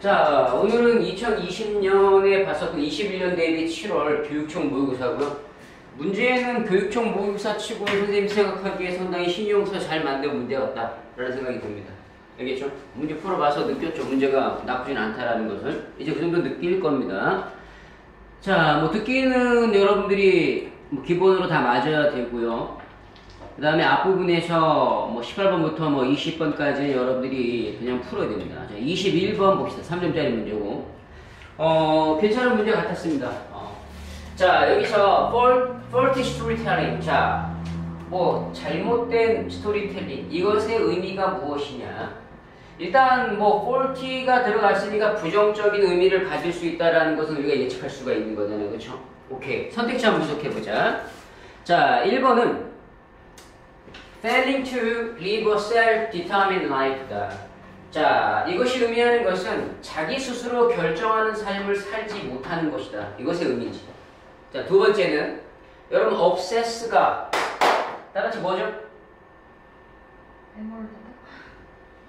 자, 오늘은 2020년에 봤었던 21년 대비 7월 교육청 모의고사고요. 문제는 교육청 모의고사 치고 선생님 생각하기에 상당히 신용서 잘 만든 문제 같다 라는 생각이 듭니다. 알겠죠? 문제 풀어봐서 느꼈죠? 문제가 나쁘진 않다라는 것을. 이제 그 정도 느낄 겁니다. 자, 뭐 듣기는 여러분들이 뭐 기본으로 다 맞아야 되고요. 그 다음에 앞부분에서 뭐 18번부터 뭐 20번까지 여러분들이 그냥 풀어야 됩니다. 자, 21번 봅시다. 3점짜리 문제고. 괜찮은 문제 같았습니다. 자, 여기서 faulty storytelling. 자, 뭐 잘못된 스토리텔링. 이것의 의미가 무엇이냐. 일단 뭐 faulty가 들어갔으니까 부정적인 의미를 가질 수 있다는 것은 우리가 예측할 수가 있는 거잖아요. 그렇죠? 오케이. 선택지 한번 분석해보자. 자, 1번은 failing to live a self-determined life다. 자, 이것이 의미하는 것은 자기 스스로 결정하는 삶을 살지 못하는 것이다. 이것의 의미지. 자, 두 번째는 여러분 obsess가 다같이 뭐죠?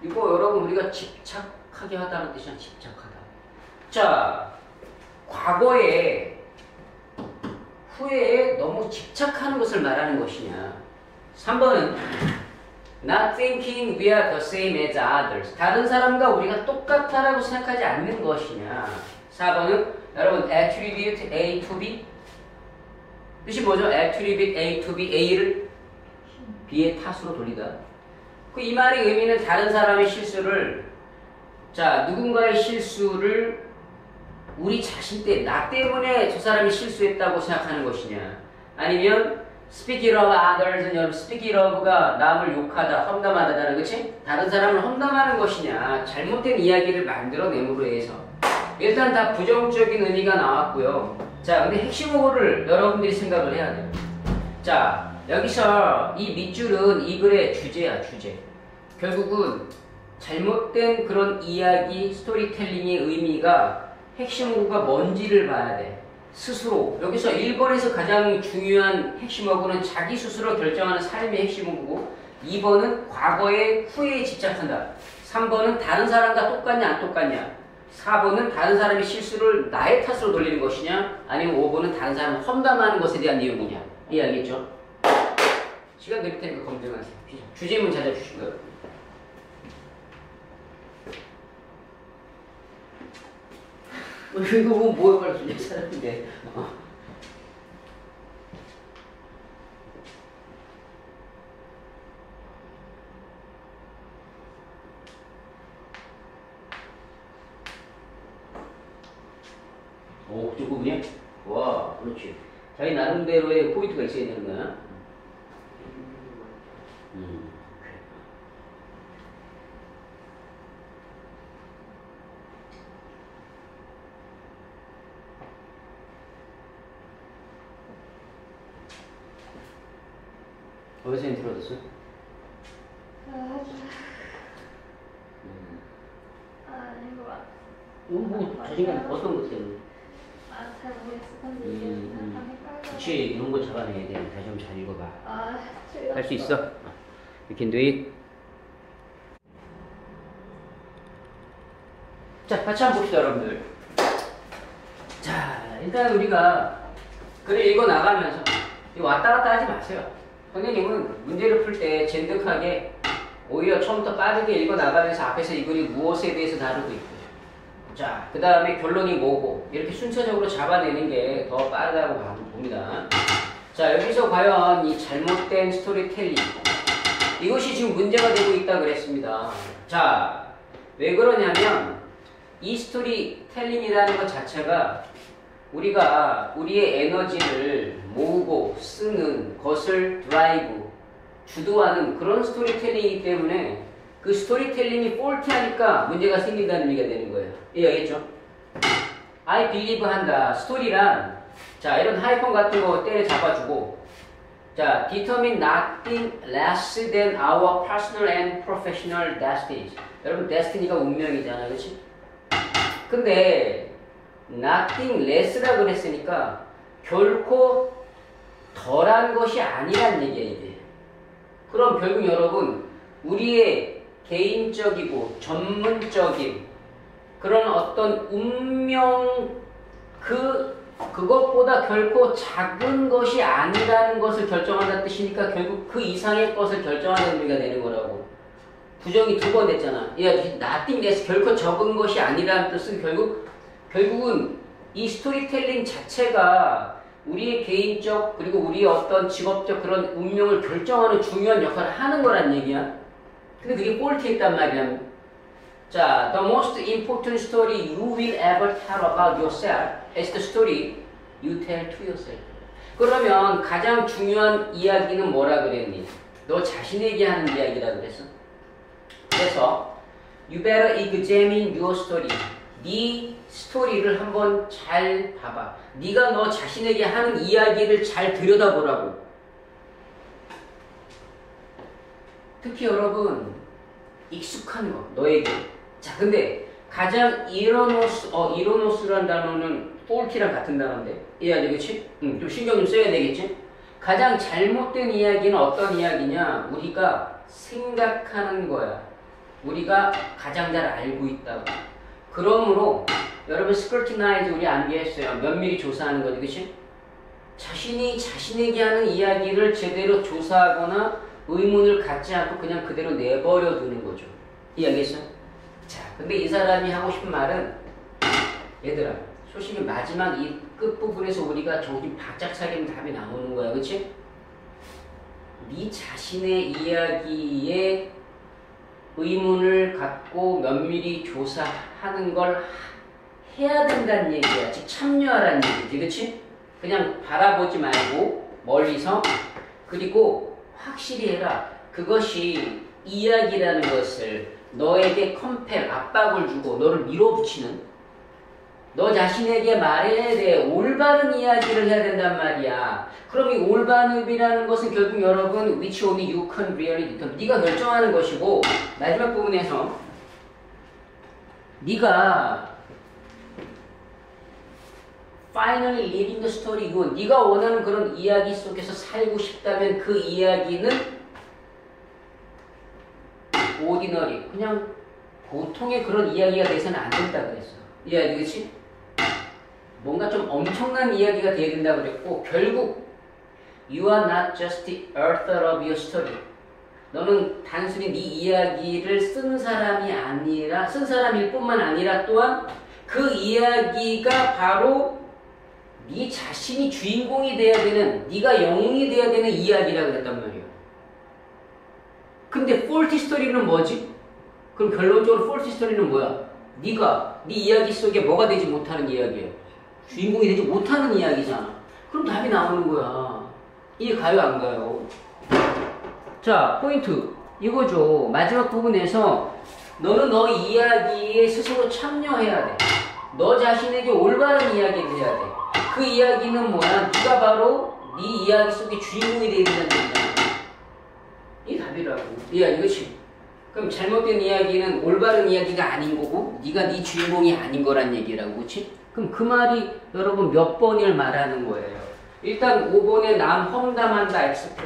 이거 여러분 우리가 집착하게 하다는 뜻이야. 집착하다. 자, 과거에 후회에 너무 집착하는 것을 말하는 것이냐. 3번은 not thinking we are the same as others. 다른 사람과 우리가 똑같다라고 생각하지 않는 것이냐. 4번은 여러분 attribute A to B. 뜻이 뭐죠? attribute A to B. A를 B의 탓으로 돌리다. 이 말의 의미는 다른 사람의 실수를, 자, 누군가의 실수를 우리 자신 때, 나 때문에 저 사람이 실수했다고 생각하는 것이냐. 아니면 speaking of others는 여러분 speaking of가 남을 욕하다, 험담하다는, 그치? 다른 사람을 험담하는 것이냐. 잘못된 이야기를 만들어내므로 해서. 일단 다 부정적인 의미가 나왔고요. 자, 근데 핵심 어구를 여러분들이 생각을 해야 돼요. 자, 여기서 이 밑줄은 이 글의 주제야, 주제. 결국은 잘못된 그런 이야기, 스토리텔링의 의미가 핵심 어구가 뭔지를 봐야 돼. 스스로. 여기서 1번에서 가장 중요한 핵심 어구는 자기 스스로 결정하는 삶의 핵심 어구고, 2번은 과거의 후회에 집착한다. 3번은 다른 사람과 똑같냐 안 똑같냐. 4번은 다른 사람의 실수를 나의 탓으로 돌리는 것이냐, 아니면 5번은 다른 사람을 험담하는 것에 대한 내용이냐. 이해하겠죠? 시간 드릴 테니까 검증하세요. 주제문 찾아주시고요. 이거 뭐에 말로 주제 찾았는데. 오, 그쪽 부분이야? 와, 그렇지. 자기 나름대로의 포인트가 있어야 되는 거야. 어디서 힌트 얻었어? 이거 봐. 뭐 자신감 어떤 것 때문에? 잘 모르겠어. 근데 이게 약간 헷갈려. 그치, 이런 거 잡아내야 돼. 다시 한번 잘 읽어봐. 할 수 있어? You can do it. 자, 같이 한번 봅시다, 여러분들. 자, 일단 우리가 글을 읽어 나가면서 이거 왔다 갔다 하지 마세요. 선생님은 문제를 풀 때 젠득하게 오히려 처음부터 빠르게 읽어 나가면서 앞에서 이 글이 무엇에 대해서 다루고 있고, 자, 그 다음에 결론이 뭐고, 이렇게 순차적으로 잡아내는 게 더 빠르다고 봅니다. 자, 여기서 과연 이 잘못된 스토리텔링, 이것이 지금 문제가 되고 있다 그랬습니다. 자, 왜 그러냐면 이 스토리텔링이라는 것 자체가 우리가 우리의 에너지를 모으고 쓰는 것을 드라이브, 주도하는 그런 스토리텔링이기 때문에 그 스토리텔링이 폴티하니까 문제가 생긴다는 얘기가 되는 거예요. 이해하겠죠? I believe 한다. 스토리란, 자, 이런 하이폰 같은 거 때려 잡아주고, 자, determine nothing less than our personal and professional destinies. 여러분, destiny가 운명이잖아요. 그치? 근데 nothing less라 그랬으니까 결코 덜한 것이 아니란 얘기야, 이게. 그럼 결국 여러분, 우리의 개인적이고 전문적인 그런 어떤 운명 그것보다 결코 작은 것이 아니라는 것을 결정한다는 뜻이니까 결국 그 이상의 것을 결정하는 의미가 되는 거라고. 부정이 2번 됐잖아. 야, nothing less, 결코 적은 것이 아니라는 뜻은 결국은 이 스토리텔링 자체가 우리의 개인적 그리고 우리의 어떤 직업적 그런 운명을 결정하는 중요한 역할을 하는 거란 얘기야. 근데 그게 꼴트에 있단 말이야. 자, the most important story you will ever tell about yourself is the story you tell to yourself. 그러면 가장 중요한 이야기는 뭐라 그랬니? 너 자신에게 하는 이야기라 그랬어. 그래서 you better examine your story. 네 스토리를 한번 잘 봐봐. 네가 너 자신에게 하는 이야기를 잘 들여다보라고. 특히 여러분 익숙한 거 너에게. 자, 근데 가장 이로노스라는 단어는 faulty랑 같은 단어인데 이해하지, 그치? 좀 신경 좀 써야 되겠지? 가장 잘못된 이야기는 어떤 이야기냐? 우리가 생각하는 거야. 우리가 가장 잘 알고 있다고. 그러므로 여러분 스크루티나이즈 우리 암기했어요. 면밀히 조사하는 거지, 그치? 자신이 자신에게 하는 이야기를 제대로 조사하거나 의문을 갖지 않고 그냥 그대로 내버려 두는 거죠. 이해하겠어? 자, 근데 이 사람이 하고 싶은 말은 얘들아, 솔직히 마지막 이 끝부분에서 우리가 정신 바짝 차리면 답이 나오는 거야, 그치? 네 자신의 이야기에 의문을 갖고 면밀히 조사하는 걸 해야 된다는 얘기야. 즉 참여하라는 얘기지, 그치? 그냥 바라보지 말고 멀리서. 그리고 확실히 해라. 그것이 이야기라는 것을 너에게 컴펠, 압박을 주고 너를 밀어붙이는, 너 자신에게 말해야 돼. 올바른 이야기를 해야 된단 말이야. 그럼 이 올바름이라는 것은 결국 여러분 which only you can really determine. 네가 결정하는 것이고, 마지막 부분에서 네가 finally living the story you want. 네가 원하는 그런 이야기 속에서 살고 싶다면 그 이야기는 ordinary, 그냥 보통의 그런 이야기가 돼서는 안 된다 그랬어. 이해하지, 그치? 뭔가 좀 엄청난 이야기가 돼야 된다 그랬고, 결국 you are not just the author of your story. 너는 단순히 네 이야기를 쓴 사람일 뿐만 아니라 또한 그 이야기가 바로 네 자신이 주인공이 돼야 되는, 네가 영웅이 돼야 되는 이야기라고 그랬단 말이야. 근데 폴티 스토리는 뭐지? 그럼 결론적으로 폴티 스토리는 뭐야? 네가 네 이야기 속에 뭐가 되지 못하는 이야기예요. 주인공이 되지 못하는 이야기잖아. 그럼 답이 나오는 거야. 이해 가요, 안 가요? 자, 포인트 이거죠. 마지막 부분에서 너는 너 이야기에 스스로 참여해야 돼. 너 자신에게 올바른 이야기를 해야 돼. 그 이야기는 뭐야? 네가 바로 네 이야기 속의 주인공이 되야 된다는 얘기잖아. 이 답이라고. 이거지. 그럼 잘못된 이야기는 올바른 이야기가 아닌 거고, 네가 네 주인공이 아닌 거란 얘기라고, 그렇지? 그럼 그 말이 여러분 몇 번을 말하는 거예요? 일단 5번에 남 험담한다 X표.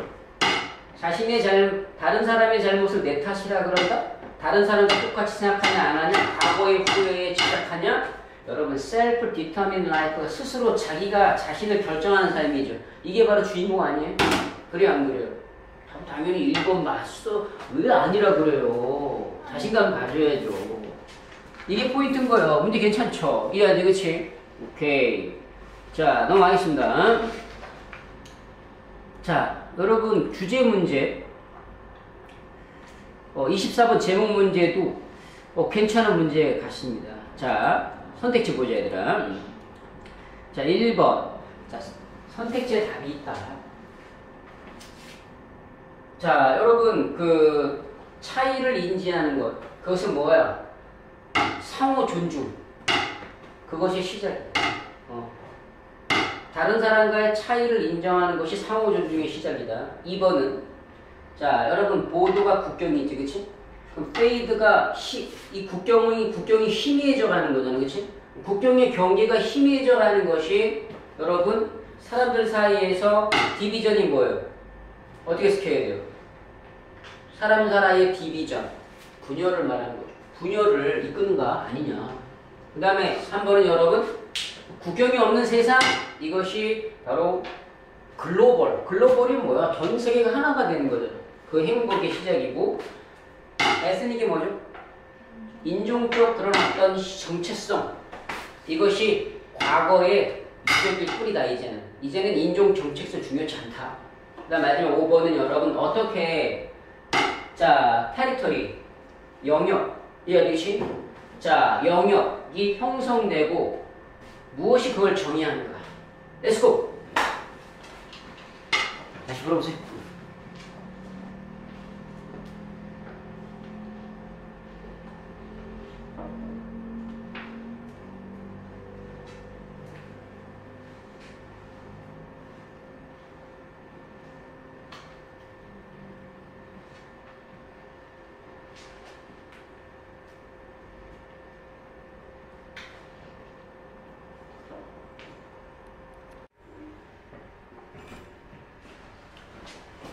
다른 사람의 잘못을 내 탓이라 그런다? 다른 사람과 똑같이 생각하냐 안 하냐? 과거의 후회에 집착하냐? 여러분 self determined life가 스스로 자기가 자신을 결정하는 삶이죠. 이게 바로 주인공 아니에요? 그래요, 안 그래요? 당연히 1번 맞어. 왜 아니라 그래요? 자신감 가져야죠. 이게 포인트인 거예요. 문제 괜찮죠? 이해하지, 그치? 오케이. 자, 넘어가겠습니다. 자, 여러분 주제 문제 24번 제목 문제도 괜찮은 문제 같습니다. 자, 선택지 보자, 얘들아. 자, 1번. 자, 선택지에 답이 있다. 자, 여러분 그 차이를 인지하는 것, 그것은 뭐야? 상호 존중. 그것이 시작이야. 다른 사람과의 차이를 인정하는 것이 상호 존중의 시작이다. 2번은 자, 여러분 보도가 국경이지, 그치? 그럼 페이드가 이 국경이 희미해져 가는 거잖아, 그치? 국경의 경계가 희미해져 가는 것이 여러분 사람들 사이에서 디비전이 뭐예요? 어떻게 스케일해야 돼요? 사람 사이의 디비전, 분열을 말하는 거죠. 분열을 이끄는가 아니냐. 그 다음에 3번은 여러분 국경이 없는 세상 이것이 바로 글로벌. 글로벌이 뭐야? 전 세계가 하나가 되는 거죠. 그 행복의 시작이고 에스닉이 뭐죠? 인종적 그런 어떤 정체성 이것이 과거의 이적일 뿐이다. 이제는 인종 정체성 중요치 않다. 그 다음 마지막 5번은 여러분 어떻게 자 테리토리 영역 이해하듯이 자 영역이 형성되고 무엇이 그걸 정의하는가. Let's go. 다시 물어보세요.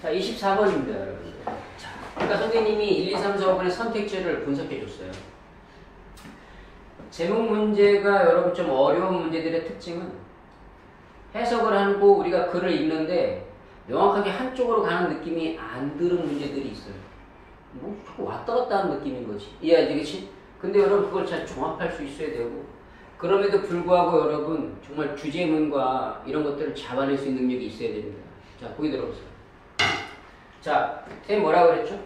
자, 24번입니다, 여러분들. 자, 그러니까 선생님이 1, 2, 3, 4, 5번의 선택지를 분석해 줬어요. 제목 문제가 여러분 좀 어려운 문제들의 특징은 해석을 하고 우리가 글을 읽는데 명확하게 한쪽으로 가는 느낌이 안 드는 문제들이 있어요. 뭐 자꾸 왔다 갔다 하는 느낌인 거지. 이해하지, 그치? 근데 여러분 그걸 잘 종합할 수 있어야 되고 그럼에도 불구하고 여러분 정말 주제문과 이런 것들을 잡아낼 수 있는 능력이 있어야 됩니다. 자, 보기 들어보세요. 자, 선생님 뭐라고 그랬죠?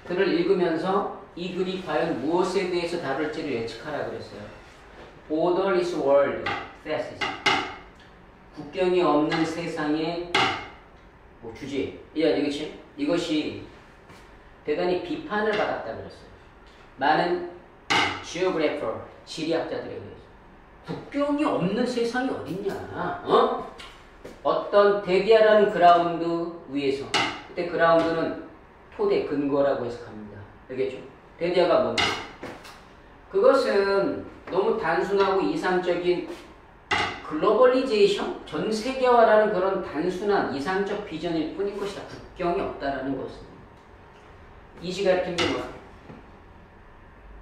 글을 읽으면서 이 글이 과연 무엇에 대해서 다룰지를 예측하라 그랬어요. Borderless world, thesis. 국경이 없는 세상의 뭐 주제. 그치? 이것이 대단히 비판을 받았다 그랬어요. 많은 geographer, 지리학자들에 의해서. 국경이 없는 세상이 어딨냐? 어떤 대디아라는 그라운드 위에서 그때 그라운드는 토대, 근거라고 해석합니다. 알겠죠? 대디아가 뭔가? 그것은 너무 단순하고 이상적인 글로벌리제이션? 전 세계화라는 그런 단순한 이상적 비전일 뿐인 것이다. 국경이 없다라는 것은. 이시 가르친 게 뭐야?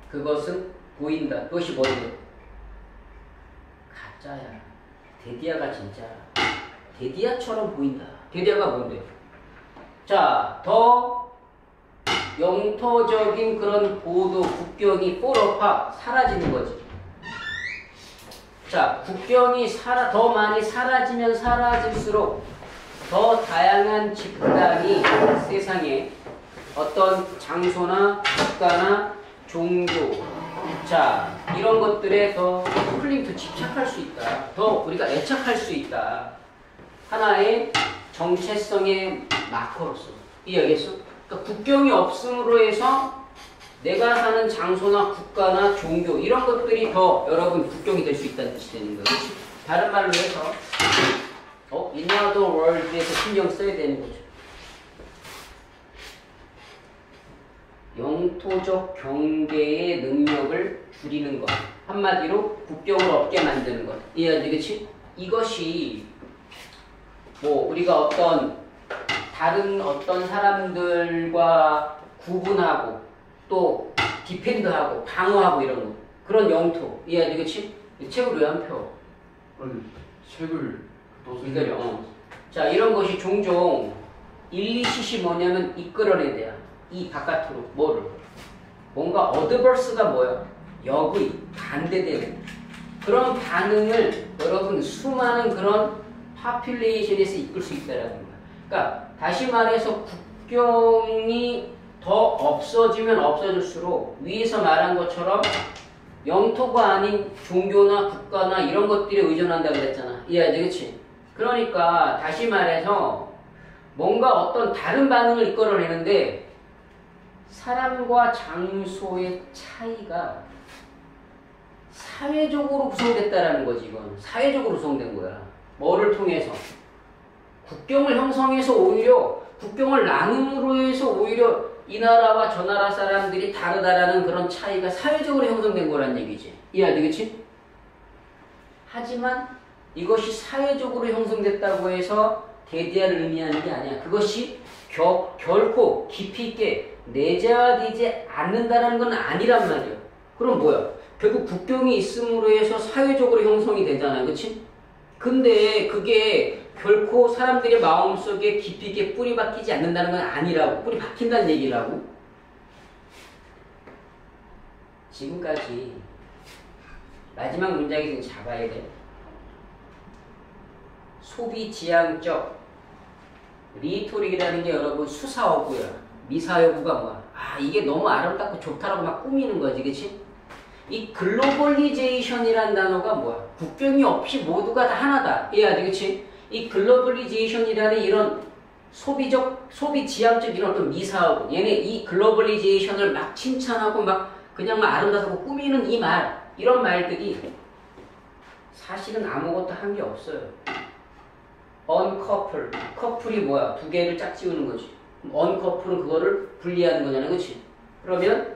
그것은 보인다. 그것이 뭐예요? 가짜야. 대디아가 진짜야. 대디아처럼 보인다. 대디아가 뭔데? 자, 더 영토적인 그런 보도, 국경이 fall 사라지는 거지. 자, 국경이 더 많이 사라지면 사라질수록 더 다양한 집단이 세상에 어떤 장소나 국가나 종교, 자, 이런 것들에 더 풀림도 집착할 수 있다. 더 우리가 애착할 수 있다. 하나의 정체성의 마커로서. 이해하겠어? 그러니까 국경이 없음으로 해서 내가 사는 장소나 국가나 종교 이런 것들이 더 여러분 국경이 될 수 있다는 뜻이 되는 거예요. 그렇지? 다른 말로 해서 in other world에서 신경 써야 되는 거죠. 영토적 경계의 능력을 줄이는 것. 한마디로 국경을 없게 만드는 것. 이해하지? 그치? 이것이 뭐 우리가 다른 어떤 사람들과 구분하고 또 디펜드하고 방어하고 이런 거. 그런 영토. 이해하지? 그치? 이 책을 왜 안 펴? 아니, 책을 기다려. 자, 이런 것이 종종 1, 2cc 뭐냐면 이끌어내야 돼요. 이 바깥으로 뭐를? 뭔가 어드버스가 뭐야? 역의, 반대되는 그런 반응을 여러분 수많은 그런 파퓰레이션에서 이끌 수 있다라는 거야. 그러니까 다시 말해서 국경이 더 없어지면 없어질수록 위에서 말한 것처럼 영토가 아닌 종교나 국가나 이런 것들에 의존한다고 그랬잖아. 이해하지? 그치? 그러니까 다시 말해서 뭔가 어떤 다른 반응을 이끌어내는데 사람과 장소의 차이가 사회적으로 구성됐다라는 거지. 이건 사회적으로 구성된 거야. 뭐를 통해서? 국경을 형성해서 오히려 국경을 나눔으로 해서 오히려 이 나라와 저 나라 사람들이 다르다라는 그런 차이가 사회적으로 형성된 거란 얘기지. 이해하지? 그치? 하지만 이것이 사회적으로 형성됐다고 해서 대대화를 의미하는 게 아니야. 그것이 결코 깊이 있게 내재화되지 않는다는 건 아니란 말이야. 그럼 뭐야? 결국 국경이 있음으로 해서 사회적으로 형성이 되잖아요. 그치? 근데 그게 결코 사람들의 마음속에 깊이 있게 뿌리 박히지 않는다는 건 아니라고. 뿌리 박힌다는 얘기라고. 지금까지 마지막 문장이 좀 잡아야 돼. 소비 지향적 리토릭이라는 게 여러분 수사어구야. 미사여구가 뭐야? 아, 이게 너무 아름답고 좋다라고 막 꾸미는 거지. 그치? 이 글로벌리제이션이라는 단어가 뭐야? 국경이 없이 모두가 다 하나다. 이해하지? 그치? 이 글로벌리제이션이라는 이런 소비 지향적 이런 어떤 미사하고 얘네 이 글로벌리제이션을 막 칭찬하고 막 그냥 막 아름답고 꾸미는 이 말, 이런 말들이 사실은 아무것도 한 게 없어요. 언커플, 커플이 뭐야? 두 개를 짝 지우는 거지. 언커플은 그거를 분리하는 거잖아요. 그치? 그러면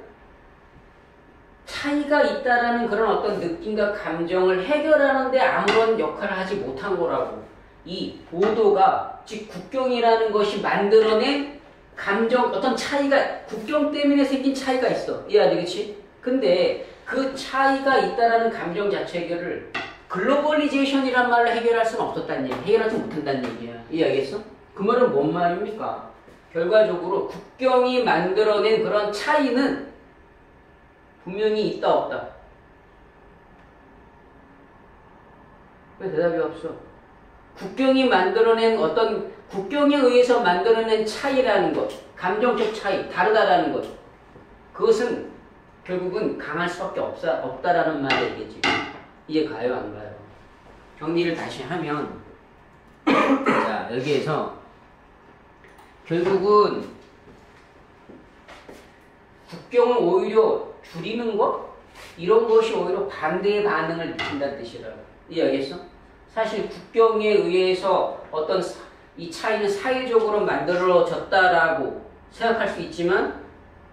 차이가 있다라는 그런 어떤 느낌과 감정을 해결하는데 아무런 역할을 하지 못한 거라고. 이 보도가, 즉 국경이라는 것이 만들어낸 감정, 어떤 차이가, 국경 때문에 생긴 차이가 있어. 이해하지? 그치? 근데 그 차이가 있다라는 감정 자체 해결을 글로벌리제이션이란 말로 해결할 수는 없었다는 얘기야. 해결하지 못한다는 얘기야. 이해하겠어? 그 말은 뭔 말입니까? 결과적으로 국경이 만들어낸 그런 차이는 분명히 있다 없다. 왜 대답이 없어? 국경이 만들어낸 어떤 국경에 의해서 만들어낸 차이라는 것, 감정적 차이, 다르다라는 것, 그것은 결국은 강할 수밖에 없다라는 말이겠지. 이해 가요, 안 가요? 정리를 다시 하면 자, 여기에서 결국은 국경을 오히려 줄이는 것? 이런 것이 오히려 반대의 반응을 일으킨다는 뜻이라고. 이해하겠어? 사실 국경에 의해서 어떤 이 차이는 사회적으로 만들어졌다라고 생각할 수 있지만,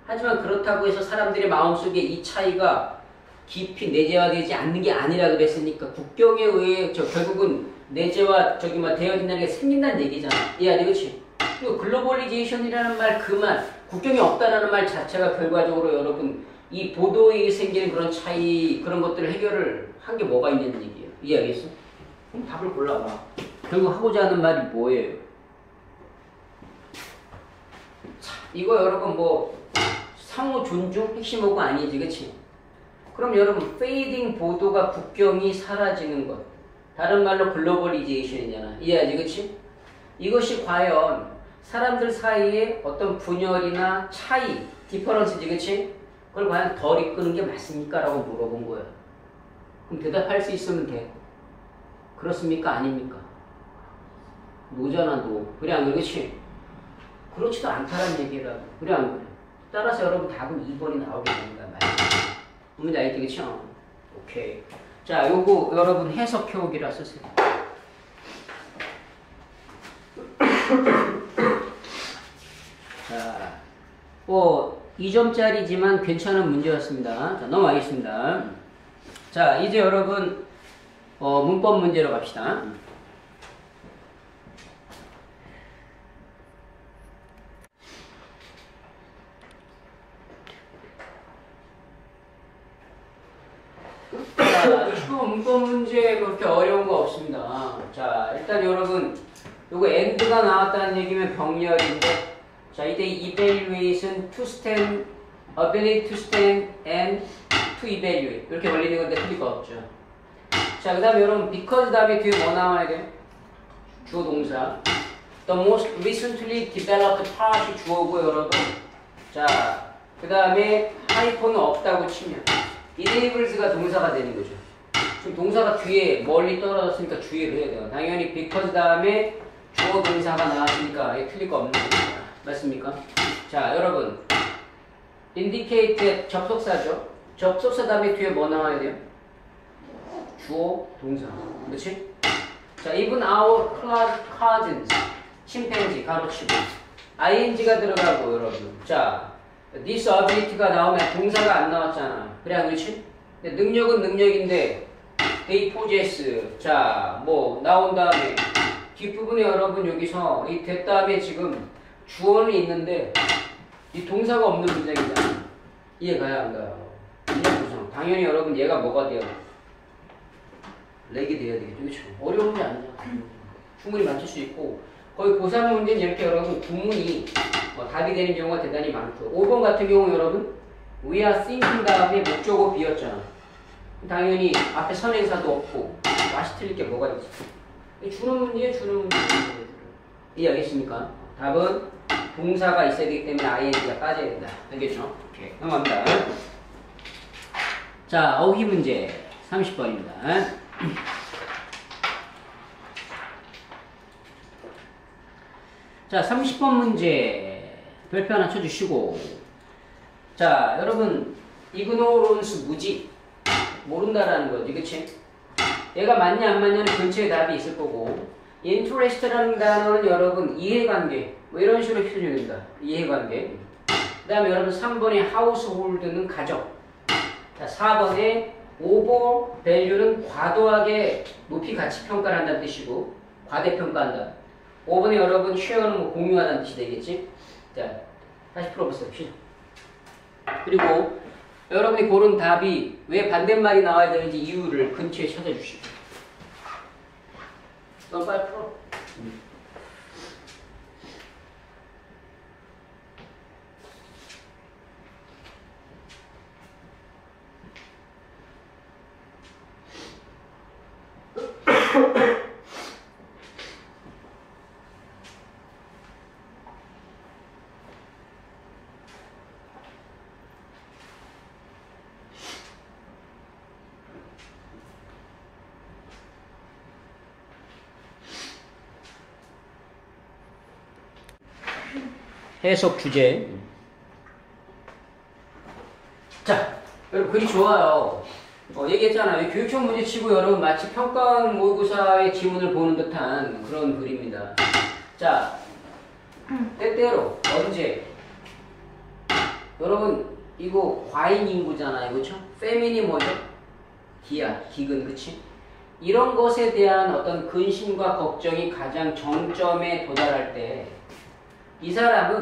하지만 그렇다고 해서 사람들의 마음속에 이 차이가 깊이 내재화되지 않는 게 아니라 그랬으니까 국경에 의해 결국은 내재화 되어진다는 게 생긴다는 얘기잖아. 이해하지? 그치? 그리고 글로벌리제이션이라는 말, 그 말, 국경이 없다라는 말 자체가 결과적으로 여러분 이 보도에 생기는 그런 차이, 그런 것들을 해결을 한 게 뭐가 있냐는 얘기예요. 이해하겠어? 그럼 답을 골라봐. 결국 하고자 하는 말이 뭐예요? 자, 이거 여러분 뭐 상호 존중 핵심 어구 아니지, 그치? 그럼 여러분 페이딩 보도가 국경이 사라지는 것, 다른 말로 글로벌리제이션이잖아. 이해하지? 그치? 이것이 과연 사람들 사이에 어떤 분열이나 차이, 디퍼런스지, 그치? 그걸 과연 덜 이끄는 게 맞습니까? 라고 물어본 거야. 그럼 대답할 수 있으면 돼. 그렇습니까? 아닙니까? 노잖아, 노. 그래, 안 그래? 그치? 그렇지도 않다는 얘기라고. 그래, 안 그래? 따라서 여러분 답은 2번이 나오게 됩니다. 문제 알겠지? 그쵸? 오케이. 자, 요거 여러분 해석해오기라 쓰세요. 자, 2점짜리지만 괜찮은 문제였습니다. 자, 넘어가겠습니다. 자, 이제 여러분 문법 문제로 갑시다. 자, 이거 문법 문제 그렇게 어려운 거 없습니다. 자, 일단 여러분 요거 and가 나왔다는 얘기면 병렬인데, 자, 이때 evaluation, to stand, ability to stand, and to evaluate 이렇게 걸리는 건데 틀릴 거 없죠. 자, 그 다음에 여러분 because 다음에 뒤에 뭐 나와야 돼? 주어 동사. The most recently developed part이 주어고요, 여러분. 자, 그 다음에 하이폰은 없다고 치면 enables가 동사가 되는 거죠. 지금 동사가 뒤에 멀리 떨어졌으니까 주의를 해야 돼요. 당연히 because 다음에 주어 동사가 나왔으니까 틀릴 거 없는 겁니다. 맞습니까? 자, 여러분 indicate 접속사죠. 접속사 다음에 뒤에 뭐 나와야 돼요? 주어 동사. 그렇지? 자, even our cousins, 침팬지 가로치고 ing가 들어가고 여러분. 자, this ability가 나오면 동사가 안 나왔잖아. 그래, 그렇지? 능력은 능력인데 they possess. 자, 뭐 나온 다음에 뒷부분에 여러분 여기서 이 that 다음에 지금 주어는 있는데 이 동사가 없는 문장이잖아. 이해 가요, 안 가요? 인력 구성. 당연히 여러분 얘가 뭐가 돼요? 렉이 돼야 되겠죠. 그렇죠? 어려운 문제 아니죠. 충분히 맞출 수 있고 거의 고3 문제는 이렇게 여러분 구문이 답이 되는 경우가 대단히 많고 5번 같은 경우 여러분 we are thinking 다음에 목적어 비었잖아. 당연히 앞에 선행사도 없고 맛이 틀릴 게 뭐가 있지? 주는 문제. 이해하겠습니까? 답은 동사가 있어야 되기 때문에 ing가 빠져야 된다. 알겠죠? 오케이. 넘어갑니다. 자, 어휘 문제 30번입니다. 자, 30번 문제 별표 하나 쳐주시고 자, 여러분 이그노런스 무지 모른다라는 거지, 그치? 얘가 맞냐 안 맞냐는 근처에 답이 있을 거고 interest라는 단어는 여러분 이해관계 뭐 이런 식으로 표현된다. 이해관계. 그 다음에 여러분 3번의 household는 가정. 자, 4번의 over value는 과도하게 높이 가치 평가를 한다는 뜻이고 과대평가한다. 5번에 여러분 share는 뭐 공유하다는 뜻이 되겠지? 자, 다시 풀어보세요. 그리고 여러분이 고른 답이 왜 반대말이 나와야 되는지 이유를 근처에 찾아주시고 넌 빨리 풀어. 해석 주제. 자, 여러분 글이 좋아요. 얘기했잖아요. 교육청 문제 치고 여러분 마치 평가원 모의고사의 지문을 보는 듯한 그런 글입니다. 자, 때때로 언제 여러분 이거 과잉 인구잖아요, 그렇죠? 페미니 뭐죠? 기야, 기근, 그치? 이런 것에 대한 어떤 근심과 걱정이 가장 정점에 도달할 때 이 사람은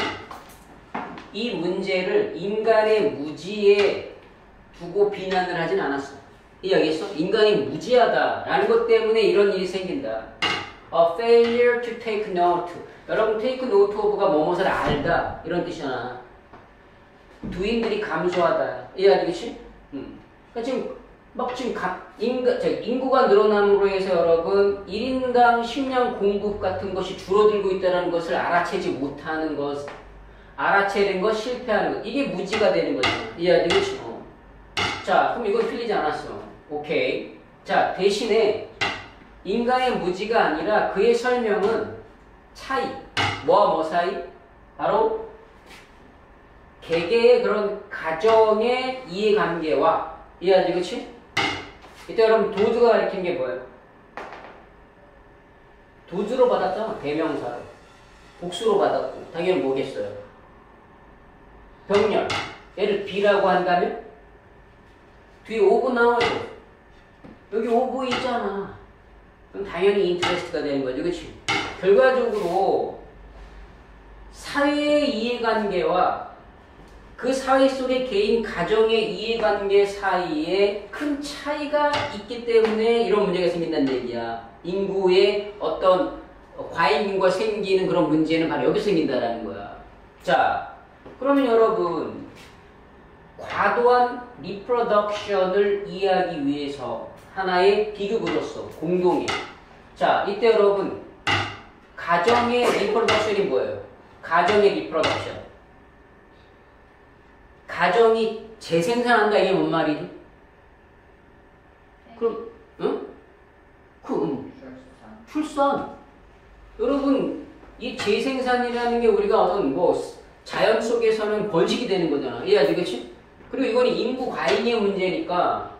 이 문제를 인간의 무지에 두고 비난을 하진 않았어. 이해하겠어? 인간이 무지하다라는 것 때문에 이런 일이 생긴다. A failure to take note. 여러분 take note of가 뭐뭐를 알다 이런 뜻이잖아. 두인들이 감소하다. 이해하겠지? 그러니까 인구가 늘어남으로 해서 여러분 1인당 식량 공급 같은 것이 줄어들고 있다는 것을 알아채지 못하는 것, 알아채는 것, 실패하는 것, 이게 무지가 되는 거죠. 이해하겠지? 자, 그럼 이건 틀리지 않았어. 오케이. 자, 대신에 인간의 무지가 아니라 그의 설명은 차이, 뭐와 뭐 사이? 바로 개개의 그런 가정의 이해관계와 이해하겠지? 이때 여러분 도주가 가리킨 게 뭐예요? 도주로 받았잖아. 대명사로. 복수로 받았고 당연히 뭐겠어요? 병렬. 얘를 B라고 한다면 뒤에 오브 나와요. 여기 오브 있잖아. 그럼 당연히 인트레스트가 되는 거죠. 그치? 결과적으로 사회의 이해관계와 그 사회 속의 개인 가정의 이해관계 사이에 큰 차이가 있기 때문에 이런 문제가 생긴다는 얘기야. 인구의 어떤 과잉 인구가 생기는 그런 문제는 바로 여기 생긴다라는 거야. 자, 그러면 여러분 과도한 리프로덕션을 이해하기 위해서 하나의 비극으로서 공동의 자, 이때 여러분 가정의 리프로덕션이 뭐예요? 가정의 리프로덕션. 가정이 재생산한다 이게 뭔 말이지? 그럼 응? 출산. 여러분 이 재생산이라는 게 우리가 어떤 뭐 자연 속에서는 번식이 되는 거잖아. 이해하시겠지? 그리고 이건 인구 과잉의 문제니까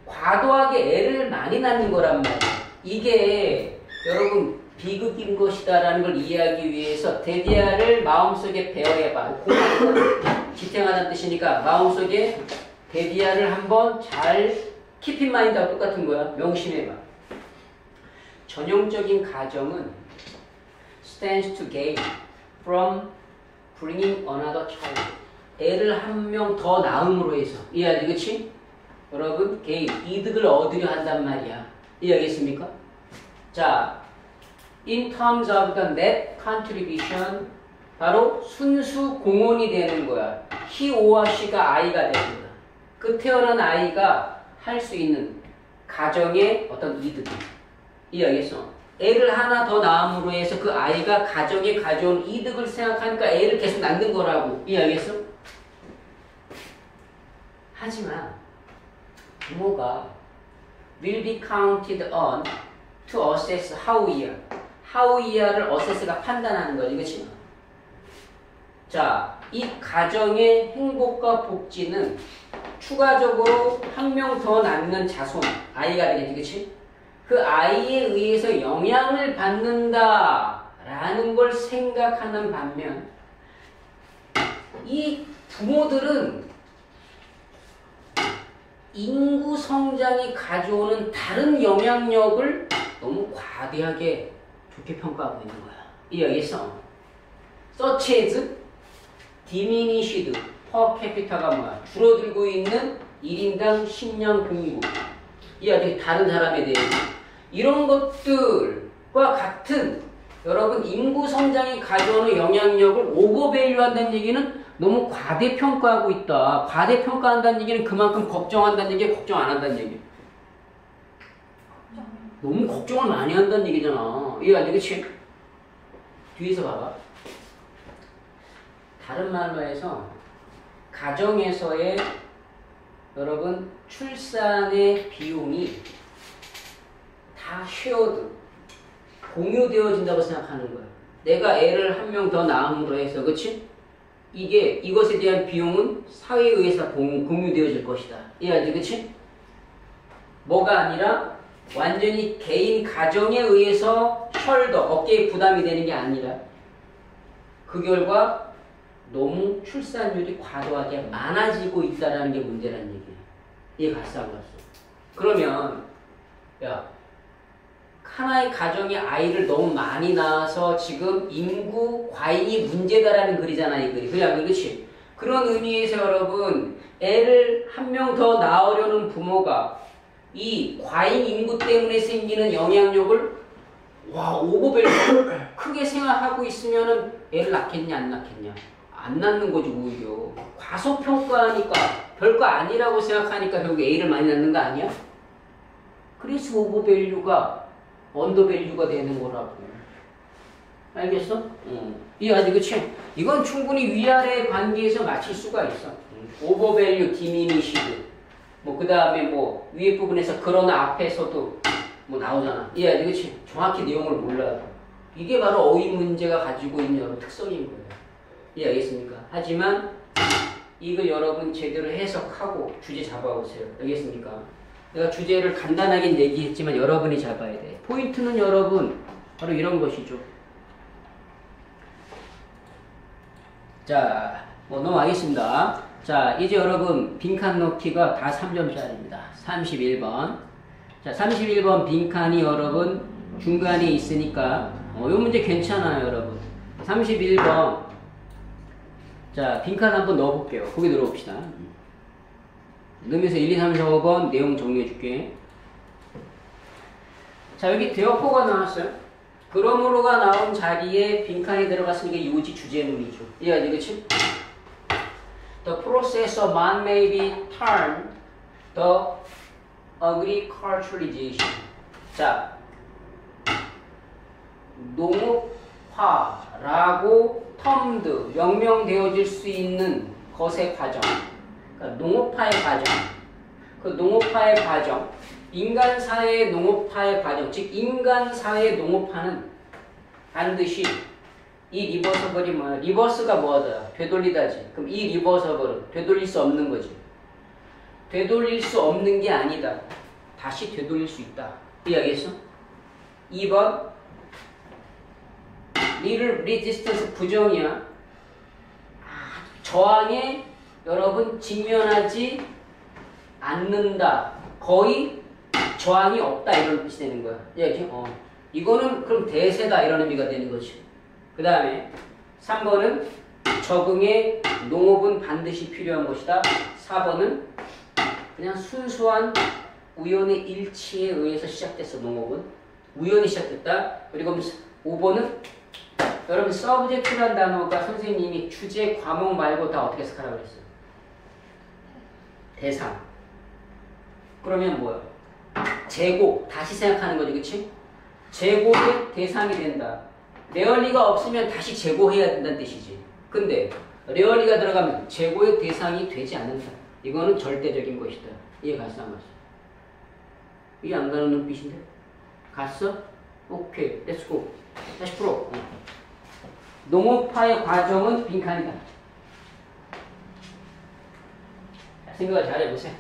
과도하게 애를 많이 낳는 거란 말이야. 이게 여러분 비극인 것이다라는 걸 이해하기 위해서 데디아를 마음속에 배워야봐. 지탱하는 뜻이니까 마음속에 데디아를 한번 잘 keep in mind하고 똑같은 거야. 명심해봐. 전형적인 가정은 stands to gain from bringing another child. 애를 한 명 더 낳음으로 해서 이해하지, 그치? 여러분 개인 이득을 얻으려 한단 말이야. 이해하겠습니까? 자, in terms of the net contribution 바로 순수 공헌이 되는 거야. he, 오와 she가 I가 되는 거야. 그 태어난 아이가 할 수 있는 가정의 어떤 이득. 이해하겠어? 애를 하나 더 낳음으로 해서 그 아이가 가정에 가져온 이득을 생각하니까 애를 계속 낳는 거라고. 이해하겠어? 하지만 부모가 will be counted on to assess how year. how year를 assess가 판단하는 거지. 그치? 자, 이 가정의 행복과 복지는 추가적으로 한 명 더 낳는 자손, 아이가 되겠지. 그치? 그 아이에 의해서 영향을 받는다라는 걸 생각하는 반면 이 부모들은 인구 성장이 가져오는 다른 영향력을 너무 과대하게 좋게 평가하고 있는 거야. 이해하겠어? such as diminished per capita가 뭐야? 줄어들고 있는 1인당 식량 공급. 이해하지? 다른 사람에 대해서. 이런 것들과 같은 여러분 인구 성장이 가져오는 영향력을 오버밸류 한다는 얘기는 너무 과대평가하고 있다. 과대평가한다는 얘기는 그만큼 걱정한다는 얘기야, 걱정 안 한다는 얘기야. 너무 걱정을 많이 한다는 얘기잖아. 이해하지? 그치? 뒤에서 봐봐. 다른 말로 해서 가정에서의 여러분 출산의 비용이 다 쉐어드 공유되어진다고 생각하는 거야. 내가 애를 한 명 더 낳음으로 해서 그치? 이것에 대한 비용은 사회에 의해서 공유되어질 것이다. 이해하지? 그치? 뭐가 아니라 완전히 개인 가정에 의해서 숄더 어깨에 부담이 되는 게 아니라 그 결과 너무 출산율이 과도하게 많아지고 있다는 게 문제라는 얘기야. 이해 갔어 안 갔어? 그러면 야 하나의 가정이 아이를 너무 많이 낳아서 지금 인구 과잉이 문제다라는 글이잖아 이 글이. 그냥 그렇지? 그런 의미에서 여러분 애를 한 명 더 낳으려는 부모가 이 과잉 인구 때문에 생기는 영향력을 오버밸류 크게 생각하고 있으면은 애를 낳겠냐 안 낳겠냐? 안 낳는 거지 오히려. 과소평가하니까 별거 아니라고 생각하니까 결국 A를 많이 낳는 거 아니야? 그래서 오버밸류가 언더밸류가 되는 거라고. 알겠어? 이해하지? 그치? 이건 충분히 위아래 관계에서 맞출 수가 있어. 오버밸류, 디미니시드. 그 다음에 위에 부분에서 그러나 앞에서도 나오잖아. 이해하지? 그치? 정확히 내용을 몰라도. 이게 바로 어휘 문제가 가지고 있는 여러 특성인 거예요. 이해하겠습니까? 하지만 이거 여러분 제대로 해석하고 주제 잡아오세요. 알겠습니까? 내가 주제를 간단하게 얘기했지만 여러분이 잡아야 돼. 포인트는 여러분 바로 이런 것이죠. 자, 넘어가겠습니다. 자, 이제 여러분 빈칸 넣기가 다 3점짜리입니다. 31번. 자, 31번 빈칸이 여러분 중간에 있으니까 이 문제 괜찮아요, 여러분. 31번. 자, 빈칸 한번 넣어볼게요. 거기 들어봅시다. 넣으면서 1, 2, 3, 4, 5번 내용 정리해줄게. 자, 여기 대어포가 나왔어요. 그러므로가 나온 자리에 빈칸이 들어갔으니까 요지 주제문이죠. 이해하지? 그치? The process of man may be termed the agriculturalization. 자, 농업화라고 termed, 명명되어질 수 있는 것의 과정. 그러니까 농업화의 과정. 그 농업화의 과정. 인간사회의 농업화의 과정. 즉, 인간사회의 농업화는 반드시 이 리버서블이 뭐야? 리버스가 뭐하다? 되돌리다지. 그럼 이 리버서블은 되돌릴 수 없는 거지. 되돌릴 수 없는 게 아니다. 다시 되돌릴 수 있다. 이해하겠어? 2번 little resistance 부정이야. 저항에 여러분 직면하지 않는다. 거의 저항이 없다 이런 뜻이 되는 거야. 이거는 그럼 대세다 이런 의미가 되는 거지. 그 다음에 3번은 적응에 농업은 반드시 필요한 것이다. 4번은 그냥 순수한 우연의 일치에 의해서 시작됐어. 농업은 우연히 시작됐다. 그리고 5번은 여러분 서브젝트라는 단어가 선생님이 주제 과목 말고 다 어떻게 해석하라고 그랬어요? 대상. 그러면 뭐야? 재고. 다시 생각하는 거지, 그치? 재고의 대상이 된다. 레얼리가 없으면 다시 재고해야 된다는 뜻이지. 근데 레얼리가 들어가면 재고의 대상이 되지 않는다. 이거는 절대적인 것이다. 이해 갔어, 안 갔어? 이해 안 가는 눈빛인데? 갔어? 오케이, 렛츠고. 다시 풀어. 농업화의 과정은 빈칸이다. 생각을 잘 해보세요.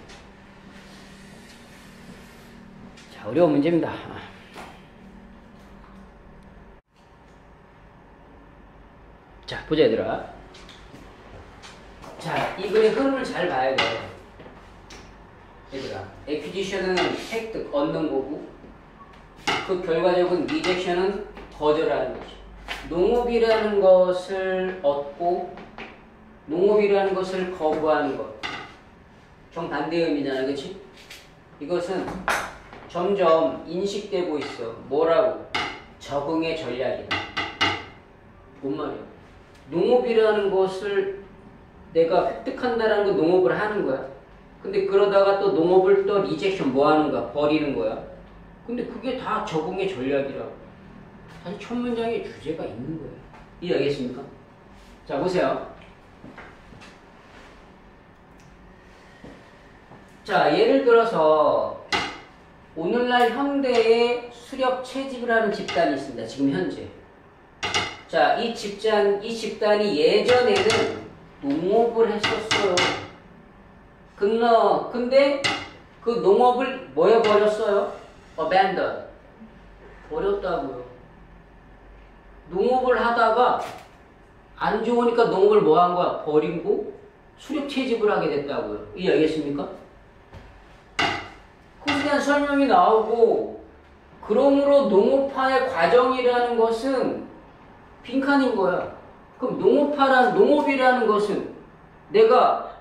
자, 어려운 문제입니다. 자, 보자, 얘들아. 자, 이 글의 흐름을 잘 봐야 돼. 얘들아, acquisition은 획득, 얻는 거고, 그 결과적인 rejection은 거절하는 거지. 농업이라는 것을 얻고, 농업이라는 것을 거부하는 것. 정반대의 의미잖아, 그치? 이것은 점점 인식되고 있어. 뭐라고? 적응의 전략이다. 뭔 말이야? 농업이라는 것을 내가 획득한다라는 건 농업을 하는 거야. 근데 그러다가 또 농업을 또 리젝션 뭐 하는 거야? 버리는 거야. 근데 그게 다 적응의 전략이라고. 사실 첫 문장에 주제가 있는 거예요. 이해하겠습니까? 자, 보세요. 자, 예를 들어서 오늘날 현대에 수렵 채집을 하는 집단이 있습니다. 지금 현재. 자, 이 집단이 예전에는 농업을 했었어요. 근데 그 농업을 뭐 해버렸어요? abandon. 버렸다고요. 농업을 하다가 안 좋으니까 농업을 뭐 한 거야? 버리고 수렵 채집을 하게 됐다고요. 이해하겠습니까? 그에 대한 설명이 나오고, 그러므로 농업화의 과정이라는 것은 빈칸인 거야. 그럼 농업이라는 것은 내가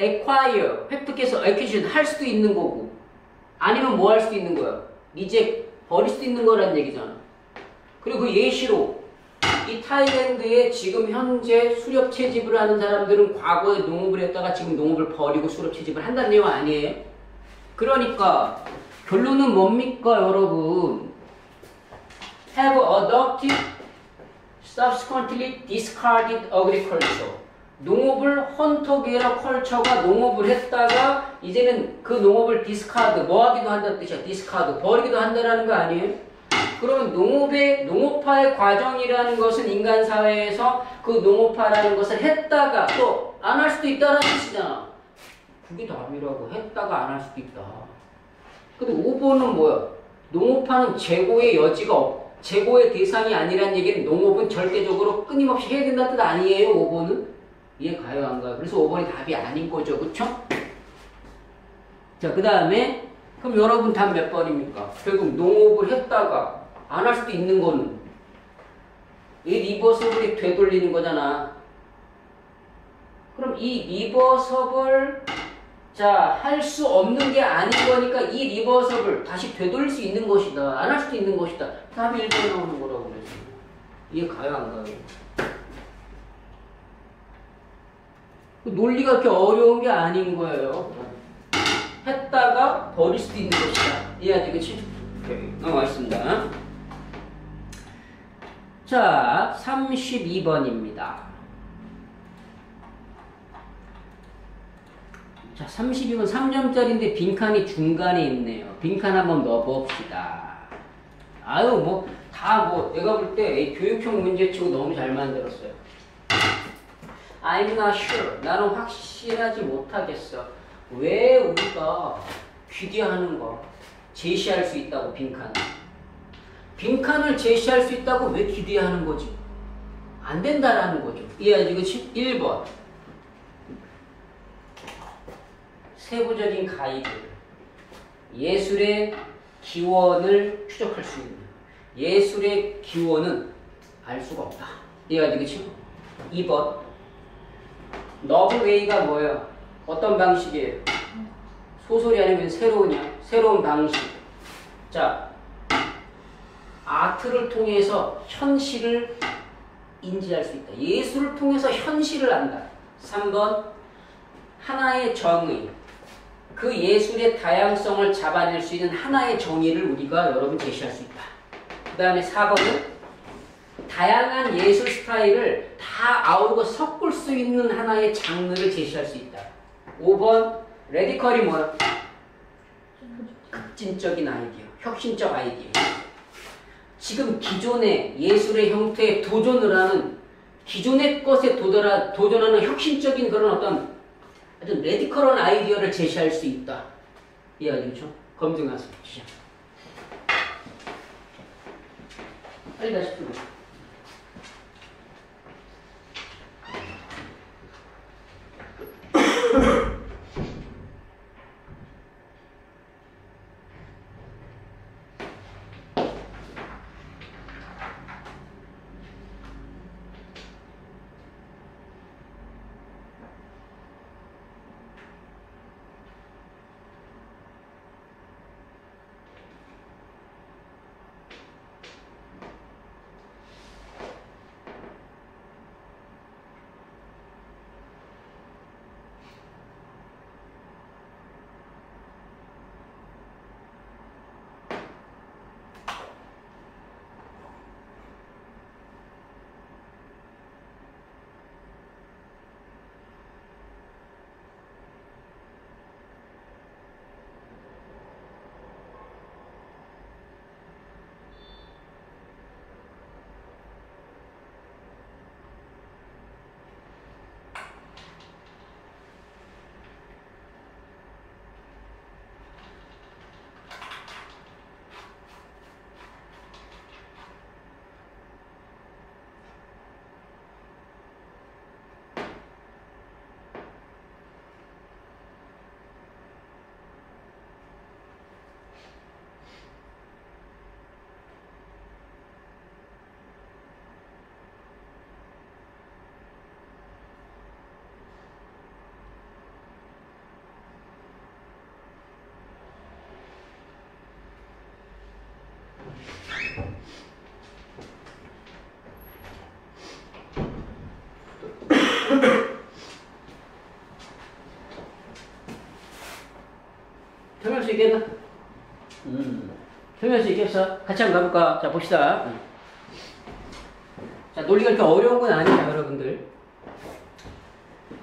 acquire, 획득해서 acquisition 할 수도 있는 거고, 아니면 뭐 할 수도 있는 거야? reject, 버릴 수도 있는 거란 얘기잖아. 그리고 그 예시로 이 타일랜드에 지금 현재 수렵 채집을 하는 사람들은 과거에 농업을 했다가 지금 농업을 버리고 수렵 채집을 한다는 내용 아니에요? 그러니까 결론은 뭡니까, 여러분? Have adopted, subsequently discarded agriculture. 농업을 헌터게라 컬처가 농업을 했다가 이제는 그 농업을 디스카드, 뭐 하기도 한다는 뜻이야. 디스카드, 버리기도 한다는 거 아니에요? 그러면 농업화의 과정이라는 것은 인간 사회에서 그 농업화라는 것을 했다가 또 안 할 수도 있다는 뜻이잖아. 그게 답이라고. 했다가 안 할 수도 있다. 근데 5번은 뭐야? 농업화는 재고의 여지가 재고의 대상이 아니란 얘기는 농업은 절대적으로 끊임없이 해야 된다는 뜻 아니에요, 5번은? 이해 가요, 안 가요? 그래서 5번이 답이 아닌 거죠, 그쵸? 자, 그 다음에 그럼 여러분 답 몇 번입니까? 결국 농업을 했다가 안 할 수도 있는 거는 이 리버서블이 되돌리는 거잖아. 그럼 이 리버서블 할 수 없는 게 아닌 거니까 이 리버서블 다시 되돌릴 수 있는 것이다. 안 할 수도 있는 것이다. 답이 1번에 나오는 거라고 그랬어요. 이해 가요, 안 가요? 논리가 그렇게 어려운 게 아닌 거예요. 했다가 버릴 수도 있는 것이다. 이해하지, 그치? 오케이. 넘어가겠습니다. 자, 32번입니다. 자, 32번 3점짜리인데 빈칸이 중간에 있네요. 빈칸 한번 넣어봅시다. 아유, 내가 볼 때 교육형 문제치고 너무 잘 만들었어요. I'm not sure. 나는 확실하지 못하겠어. 왜 우리가 귀디하는 제시할 수 있다고, 빈칸을 제시할 수 있다고 왜 기대하는 거지? 안 된다라는 거죠. 이해하지, 그치? 1번. 세부적인 가이드. 예술의 기원을 추적할 수 있는. 예술의 기원은 알 수가 없다. 이해하지, 그치? 2번. 너브웨이가 뭐예요? 어떤 방식이에요? 소설이 아니면 새로운 방식. 자, 아트를 통해서 현실을 인지할 수 있다. 예술을 통해서 현실을 안다. 3번, 하나의 정의. 그 예술의 다양성을 잡아낼 수 있는 하나의 정의를 우리가 여러분 제시할 수 있다. 그 다음에 4번은 다양한 예술 스타일을 다 아우르고 섞을 수 있는 하나의 장르를 제시할 수 있다. 5번, 레디컬이 뭐야? 급진적인 아이디어, 혁신적 아이디어. 지금 기존의 예술의 형태에 도전을 하는, 기존의 것에 도전하는 혁신적인 그런 어떤 아주 레디컬한 아이디어를 제시할 수 있다. 이해하시죠? 검증하세요. 시작. 빨리 다시 풀고. 설명할 수 있겠나? 설명할 수 있겠어? 같이 한번 가볼까? 자, 봅시다. 자, 논리가 이렇게 어려운 건 아니야, 여러분들.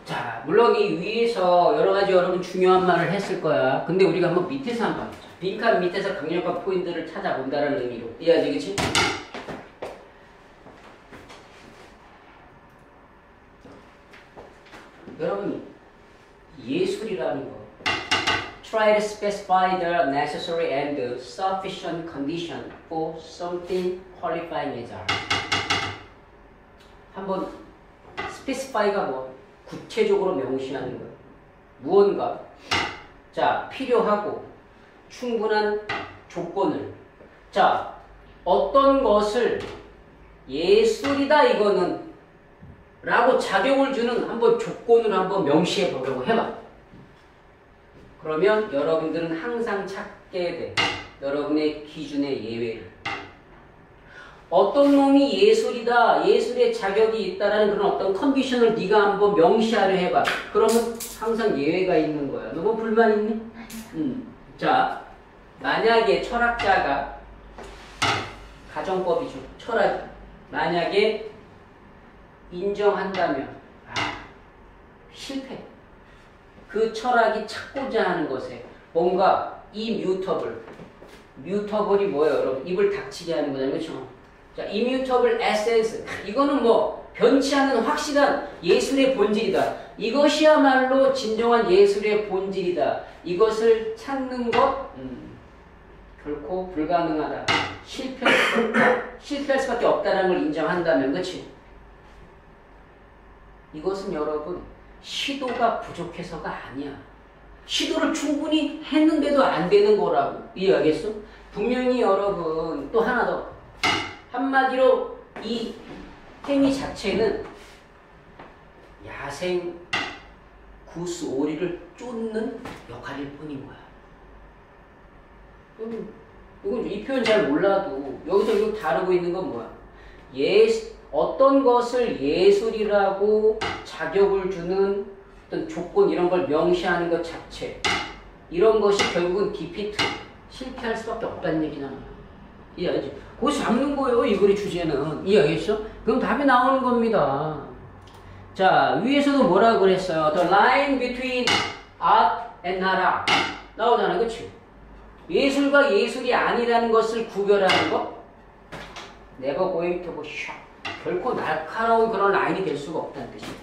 자, 물론 이 위에서 여러 가지 여러분 중요한 말을 했을 거야. 근데 우리가 한번 밑에서 한번 봐보자. 빈칸 밑에서 강력한 포인트를 찾아본다는 의미로. 이해하지, 그치? 여러분, 예술이라는 거. Try to specify the necessary and sufficient condition for something qualifying as art. 한번 specify가 뭐? 구체적으로 명시하는 거예요. 무언가. 자, 필요하고 충분한 조건을. 자, 어떤 것을 예술이다 이거는 라고 자격을 주는 한번 조건을 한번 명시해 보려고 해봐. 그러면 여러분들은 항상 찾게 돼. 여러분의 기준의 예외를. 어떤 놈이 예술이다, 예술의 자격이 있다라는 그런 어떤 컨디션을 네가 한번 명시하려 해봐. 그러면 항상 예외가 있는 거야. 너 뭐 불만 있니? 자, 만약에 철학자가 가정법이죠. 철학 만약에 인정한다면 실패. 그 철학이 찾고자 하는 것에 뭔가 뮤터블이 뭐예요, 여러분? 입을 닥치게 하는 거잖아요, 그렇죠? 자, immutable essence. 이거는 뭐 변치 않는 확실한 예술의 본질이다. 이것이야말로 진정한 예술의 본질이다. 이것을 찾는 것 결코 불가능하다. 실패할 수밖에 없다는 걸 인정한다면, 그렇지? 이것은 여러분 시도가 부족해서가 아니야. 시도를 충분히 했는데도 안 되는 거라고. 이해하겠어? 분명히 여러분 또 하나 더. 한마디로 이 행위 자체는 야생 구스 오리를 쫓는 역할일 뿐인 거야. 이건 이 표현 잘 몰라도 여기서 이거 다루고 있는 건 뭐야? 어떤 것을 예술이라고 자격을 주는 어떤 조건 이런 걸 명시하는 것 자체 이런 것이 결국은 디피트 실패할 수밖에 없다는 얘기잖아. 이해하지? 거기서 잡는 거예요. 이 글의 주제는. 이해하겠어? 그럼 답이 나오는 겁니다. 자, 위에서도 뭐라고 그랬어요? The line between art and not art. 나오잖아. 그치? 예술과 예술이 아니라는 것을 구별하는 거? Never going to be sharp. 결코 날카로운 그런 라인이 될 수가 없다는 뜻이에요.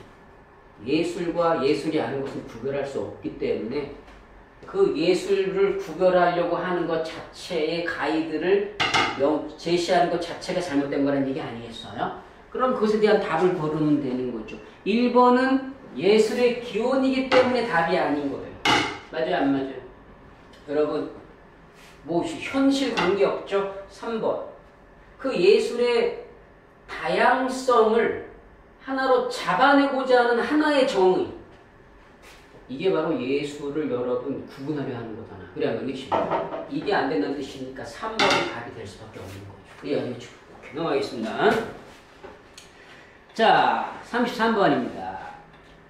예술과 예술이 아닌 것은 구별할 수 없기 때문에 그 예술을 구별하려고 하는 것 자체의 가이드를 제시하는 것 자체가 잘못된 거라는 얘기 아니겠어요? 그럼 그것에 대한 답을 고르면 되는 거죠. 1번은 예술의 기원이기 때문에 답이 아닌 거예요. 맞아요? 안 맞아요? 여러분 뭐 현실 관계없죠? 3번 그 예술의 다양성을 하나로 잡아내고자 하는 하나의 정의 이게 바로 예술을 여러분 구분하려 하는 거잖아. 그래 안 그렇지? 이게 안 된다는 뜻이니까 3번이 답이 될 수밖에 없는 거죠. 그래 안 그렇죠? 오케이, 넘어가겠습니다. 자 33번입니다.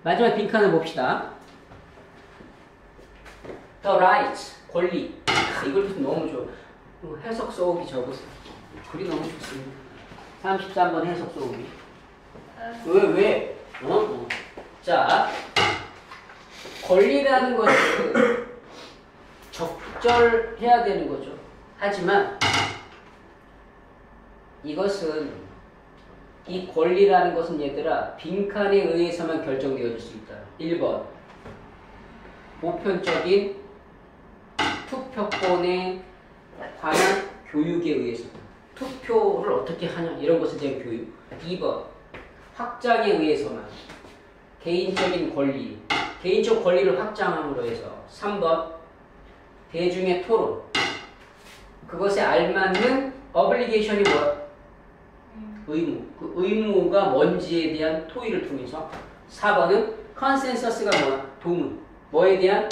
마지막 빈칸을 봅시다. The rights 권리 이걸 너무 좋아. 해석 써오기 적으세요. 글이 너무 좋습니다. 33번 해석 써오기. 왜? 자, 권리라는 것이 적절해야 되는 거죠. 하지만 이것은 이 권리라는 것은 얘들아 빈칸에 의해서만 결정되어질 수 있다. 1번 보편적인 투표권에 관한 교육에 의해서 투표를 어떻게 하냐 이런 것에 대한 교육. 2번 확장에 의해서만 개인적인 권리 개인적 권리를 확장함으로 해서. 3번 대중의 토론 그것에 알맞는 obligation이 뭐야? 의무. 그 의무가 뭔지에 대한 토의를 통해서. 4번은 consensus가 뭐야? 동의. 뭐에 대한?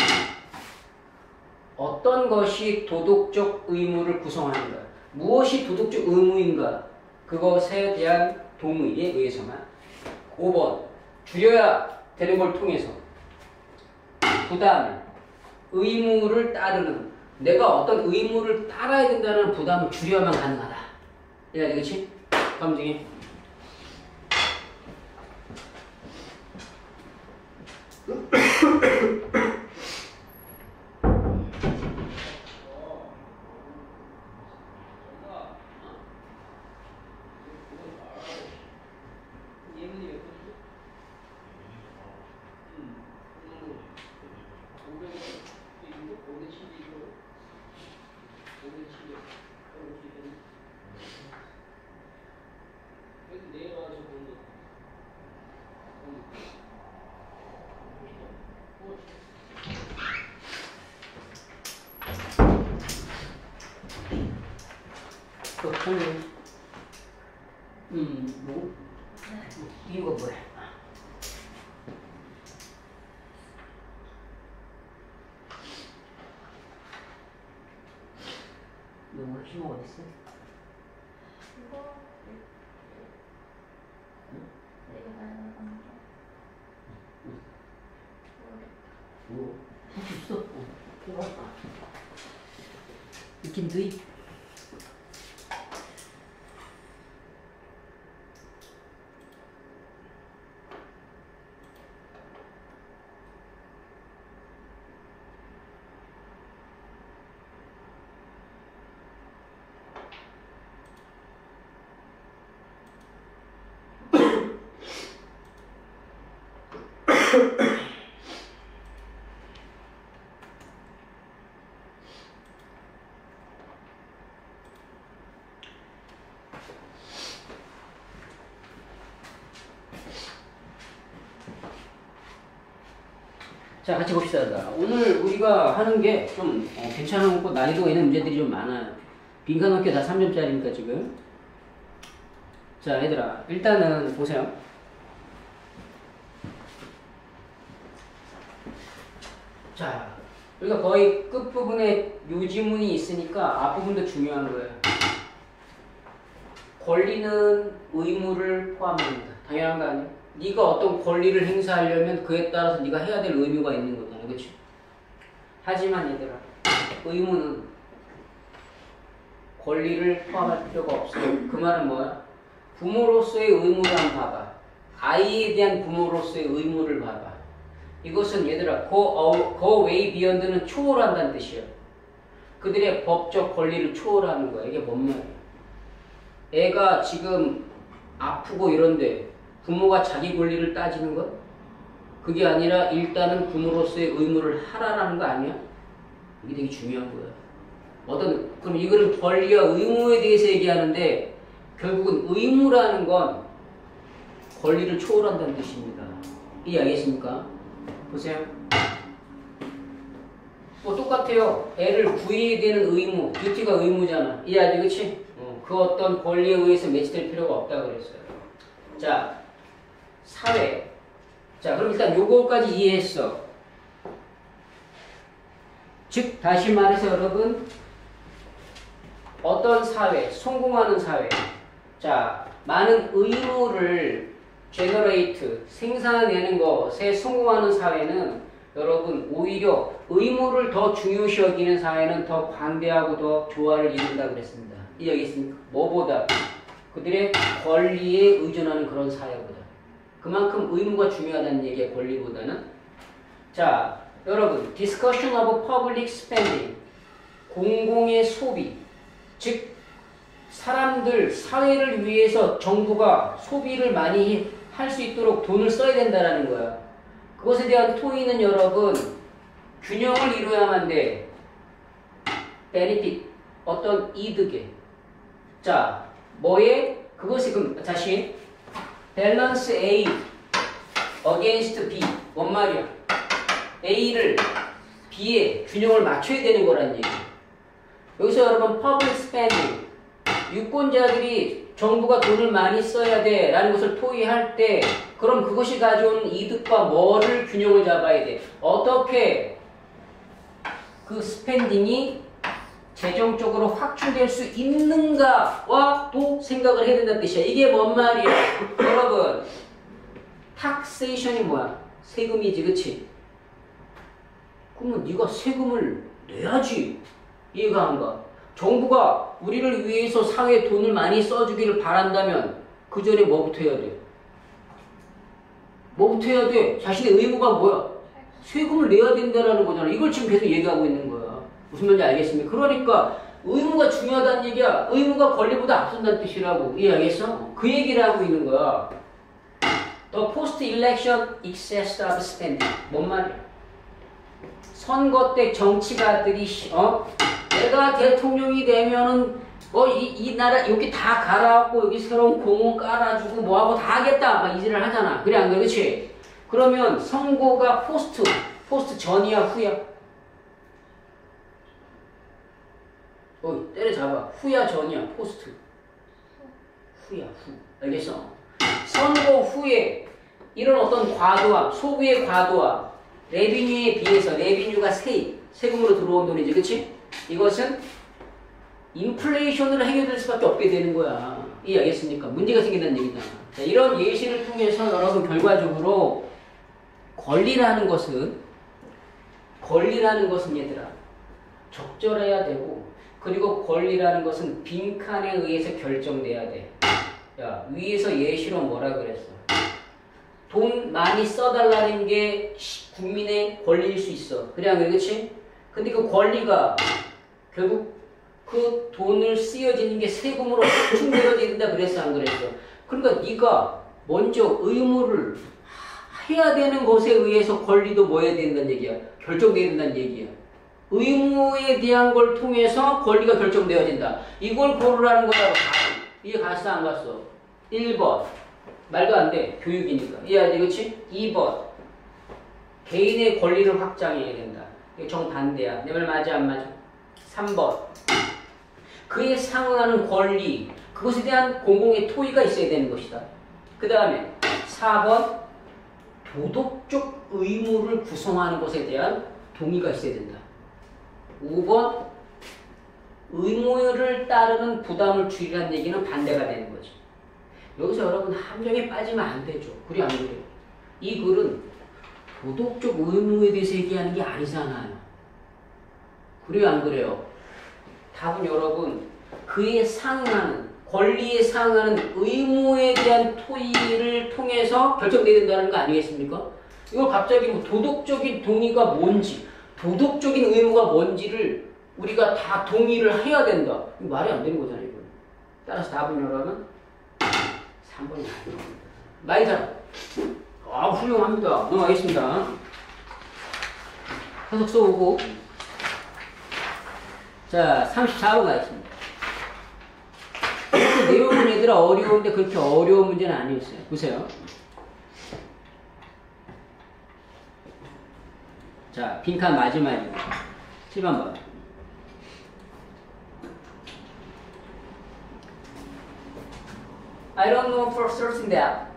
어떤 것이 도덕적 의무를 구성하는가? 무엇이 도덕적 의무인가? 그것에 대한 동의에 의해서만. 5번 줄여야 되는 걸 통해서 부담을 의무를 따르는 내가 어떤 의무를 따라야 된다는 부담을 줄여야만 가능하다. 이해가 되겠지? 다음 중에 이유가 뭐야? 너 힘 어디 있어? 이거 내가 나는 안 뭐? 할수 있어? 해봐. You can do it. 자, 같이 봅시다. 오늘 우리가 하는 게 좀 괜찮은 거 난이도가 있는 문제들이 좀 많아요. 빈칸 넘게 다 3점짜리니까 지금. 자, 얘들아. 일단은 보세요. 자, 우리가 거의 끝부분에 요지문이 있으니까 앞부분도 중요한 거예요. 권리는 의무를 포함합니다. 당연한 거 아니에요? 네가 어떤 권리를 행사하려면 그에 따라서 네가 해야 될 의무가 있는 거잖아. 그렇지? 하지만 얘들아, 의무는 권리를 포함할 필요가 없어요. 그 말은 뭐야? 부모로서의 의무를 한번 봐봐. 아이에 대한 부모로서의 의무를 봐봐. 이것은 얘들아, go way beyond는 초월한다는 뜻이야. 그들의 법적 권리를 초월하는 거야. 이게 뭔 말이야? 애가 지금 아프고 이런데 부모가 자기 권리를 따지는 거? 그게 아니라 일단은 부모로서의 의무를 하라라는 거 아니야? 이게 되게 중요한 거야. 그럼 이거는 권리와 의무에 대해서 얘기하는데 결국은 의무라는 건 권리를 초월한다는 뜻입니다. 이해하겠습니까? 보세요. 뭐 똑같아요. 애를 구해야 되는 의무, 듀티가 의무잖아. 이해하지, 그치? 그 어떤 권리에 의해서 매치될 필요가 없다 그랬어요. 자, 사회. 자, 그럼 일단 요거까지 이해했어. 즉, 다시 말해서 여러분, 어떤 사회, 성공하는 사회. 자, 많은 의무를 생산해내는 것에 성공하는 사회는 여러분, 오히려 의무를 더 중요시 여기는 사회는 더 관대하고 더 조화를 이룬다 그랬습니다. 이해하겠습니까? 뭐보다? 그들의 권리에 의존하는 그런 사회보다. 그만큼 의무가 중요하다는 얘기야, 권리보다는. 자, 여러분, discussion of public spending. 공공의 소비. 즉, 사람들, 사회를 위해서 정부가 소비를 많이 할 수 있도록 돈을 써야 된다는 거야. 그것에 대한 토의는 여러분, 균형을 이루어야만 돼. benefit, 어떤 이득에. 자, 뭐에? 그것이 그럼 다시 balance A against B. 뭔 말이야? A를 B에 균형을 맞춰야 되는 거란 얘기야. 여기서 여러분 public spending, 유권자들이 정부가 돈을 많이 써야 돼 라는 것을 토의할 때 그럼 그것이 가져오는 이득과 뭐를 균형을 잡아야 돼? 어떻게 그 스펜딩이 재정적으로 확충될 수 있는가와 또 생각을 해야 된다는 뜻이야. 이게 뭔 말이야? 여러분, 탁세이션이 뭐야? 세금이지, 그치? 그러면 네가 세금을 내야지. 이해가 안 가? 정부가 우리를 위해서 사회에 돈을 많이 써주기를 바란다면 그 전에 뭐부터 해야 돼? 뭐부터 해야 돼? 자신의 의무가 뭐야? 세금을 내야 된다는 거잖아. 이걸 지금 계속 얘기하고 있는 거야. 무슨 말인지 알겠습니까? 그러니까 의무가 중요하다는 얘기야. 의무가 권리보다 앞선다는 뜻이라고. 이해하겠어? 그 얘기를 하고 있는 거야. The post-election excess of spending. 뭔 말이야? 선거 때 정치가들이 내가 대통령이 되면은 이 나라 여기 다 갈아갖고 여기 새로운 공원 깔아주고 뭐하고 다 하겠다 막 이지를 하잖아. 그래 안 그래? 그치? 그러면 선거가 포스트 전이야 후야? 때려잡아. 후야 전이야 포스트? 후야 후. 알겠어? 선거 후에 이런 어떤 과도함, 소비의 과도함, 레비뉴에 비해서 레비뉴가 세금으로 들어온 돈이지, 그치? 이것은 인플레이션으로 해결될 수밖에 없게 되는 거야. 이해하겠습니까? 문제가 생긴다는 얘기잖아. 자, 이런 예시를 통해서 여러분 결과적으로 권리라는 것은 얘들아 적절해야 되고 그리고 권리라는 것은 빈칸에 의해서 결정돼야 돼. 야, 위에서 예시로 뭐라 그랬어? 돈 많이 써달라는 게 국민의 권리일 수 있어. 그래 안 그래? 그치? 근데 그 권리가 결국 그 돈을 쓰여지는 게 세금으로 충분해진다 그랬어 안 그랬어? 그러니까 네가 먼저 의무를 해야 되는 것에 의해서 권리도 뭐 해야 된다는 얘기야? 결정돼야 된다는 얘기야. 의무에 대한 걸 통해서 권리가 결정되어진다. 이걸 고르라는 거라고. 이해 갔어 안 갔어? 1번 말도 안 돼. 교육이니까. 이해하지? 그치? 2번 개인의 권리를 확장해야 된다. 이거 정반대야. 내 말 맞아 안 맞아? 3번 그에 상응하는 권리, 그것에 대한 공공의 토의가 있어야 되는 것이다. 그 다음에 4번 도덕적 의무를 구성하는 것에 대한 동의가 있어야 된다. 5번 의무를 따르는 부담을 줄이라는 얘기는 반대가 되는 거지. 여기서 여러분 함정에 빠지면 안 되죠. 그래 안 그래요? 이 글은 도덕적 의무에 대해서 얘기하는 게 아니잖아요. 그래요 안 그래요? 답은 여러분 그에 상응하는 권리에 상응하는 의무에 대한 토의를 통해서 결정돼야 된다는 거 아니겠습니까? 이걸 갑자기 뭐 도덕적인 동의가 뭔지 도덕적인 의무가 뭔지를 우리가 다 동의를 해야 된다. 이거 말이 안 되는 거잖아요. 이건. 따라서 답은 여러분 3번이 아닙니다. 나이 사람. 아 훌륭합니다. 넘어가겠습니다. 해석서 오고 자 34번 가겠습니다. 내용은 얘들아 어려운데 그렇게 어려운 문제는 아니었어요. 보세요. 자 빈칸 마지막입니다. 7번 봐. I don't know for certain that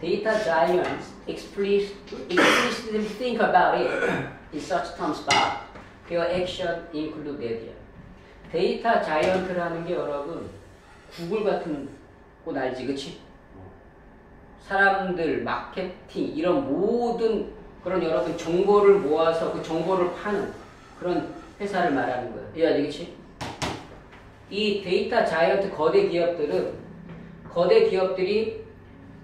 data giants explicitly think about it in such terms, but their action include data. 데이터 자이언트라는 게 여러분 구글 같은 곳 알지, 그치? 사람들, 마케팅 이런 모든 그런 여러분 정보를 모아서 그 정보를 파는 그런 회사를 말하는 거예요. 이해하지, 그치? 이 데이터 자이언트 거대 기업들이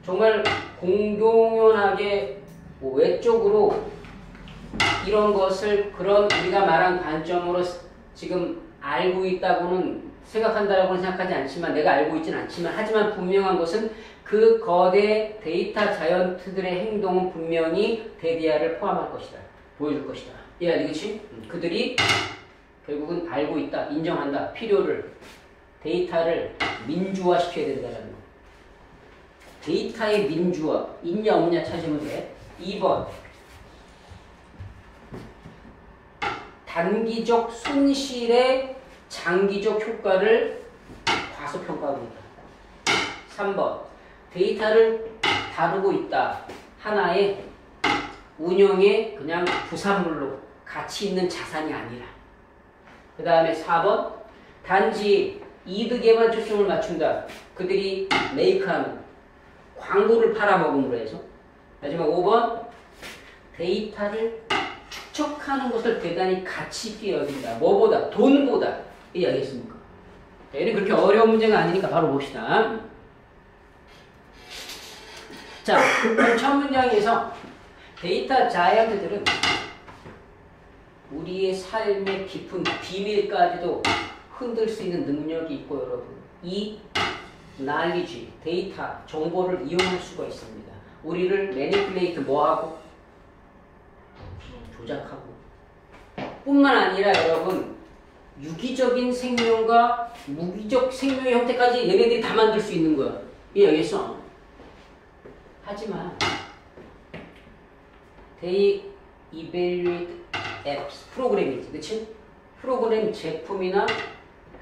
정말 공공연하게 뭐 외적으로 이런 것을 그런 우리가 말한 관점으로 지금 알고 있다고는 생각한다라고는 생각하지 않지만 내가 알고 있지는 않지만 하지만 분명한 것은 그 거대 데이터 자이언트들의 행동은 분명히 데디아를 포함할 것이다. 보여줄 것이다. 이해하지, 그치? 그들이 결국은 알고 있다. 인정한다. 필요를 데이터를 민주화시켜야 된다는 거. 데이터의 민주화 있냐 없냐 찾으면 돼. 2번 단기적 손실의 장기적 효과를 과소평가하고 있다. 3번 데이터를 다루고 있다. 하나의 운영의 그냥 부산물로 가치 있는 자산이 아니라. 그 다음에 4번 단지 이득에만 초점을 맞춘다. 그들이 메이크하는 광고를 팔아먹음으로 해서. 마지막 5번 데이터를 축적하는 것을 대단히 가치 있게 여긴다. 뭐보다? 돈보다. 이해하겠습니까? 얘는 그렇게 어려운 문제가 아니니까 바로 봅시다. 자, 첫 문장에서 데이터 자이언트들은 우리의 삶의 깊은 비밀까지도 흔들 수 있는 능력이 있고 여러분 이 knowledge, 데이터, 정보를 이용할 수가 있습니다. 우리를 manipulate 뭐하고? 조작하고 뿐만 아니라 여러분 유기적인 생명과 무기적 생명의 형태까지 얘네들이 다 만들 수 있는 거야. 이해하겠어? 하지만 they evaluate apps, 프로그램이지, 그치? 프로그램 제품이나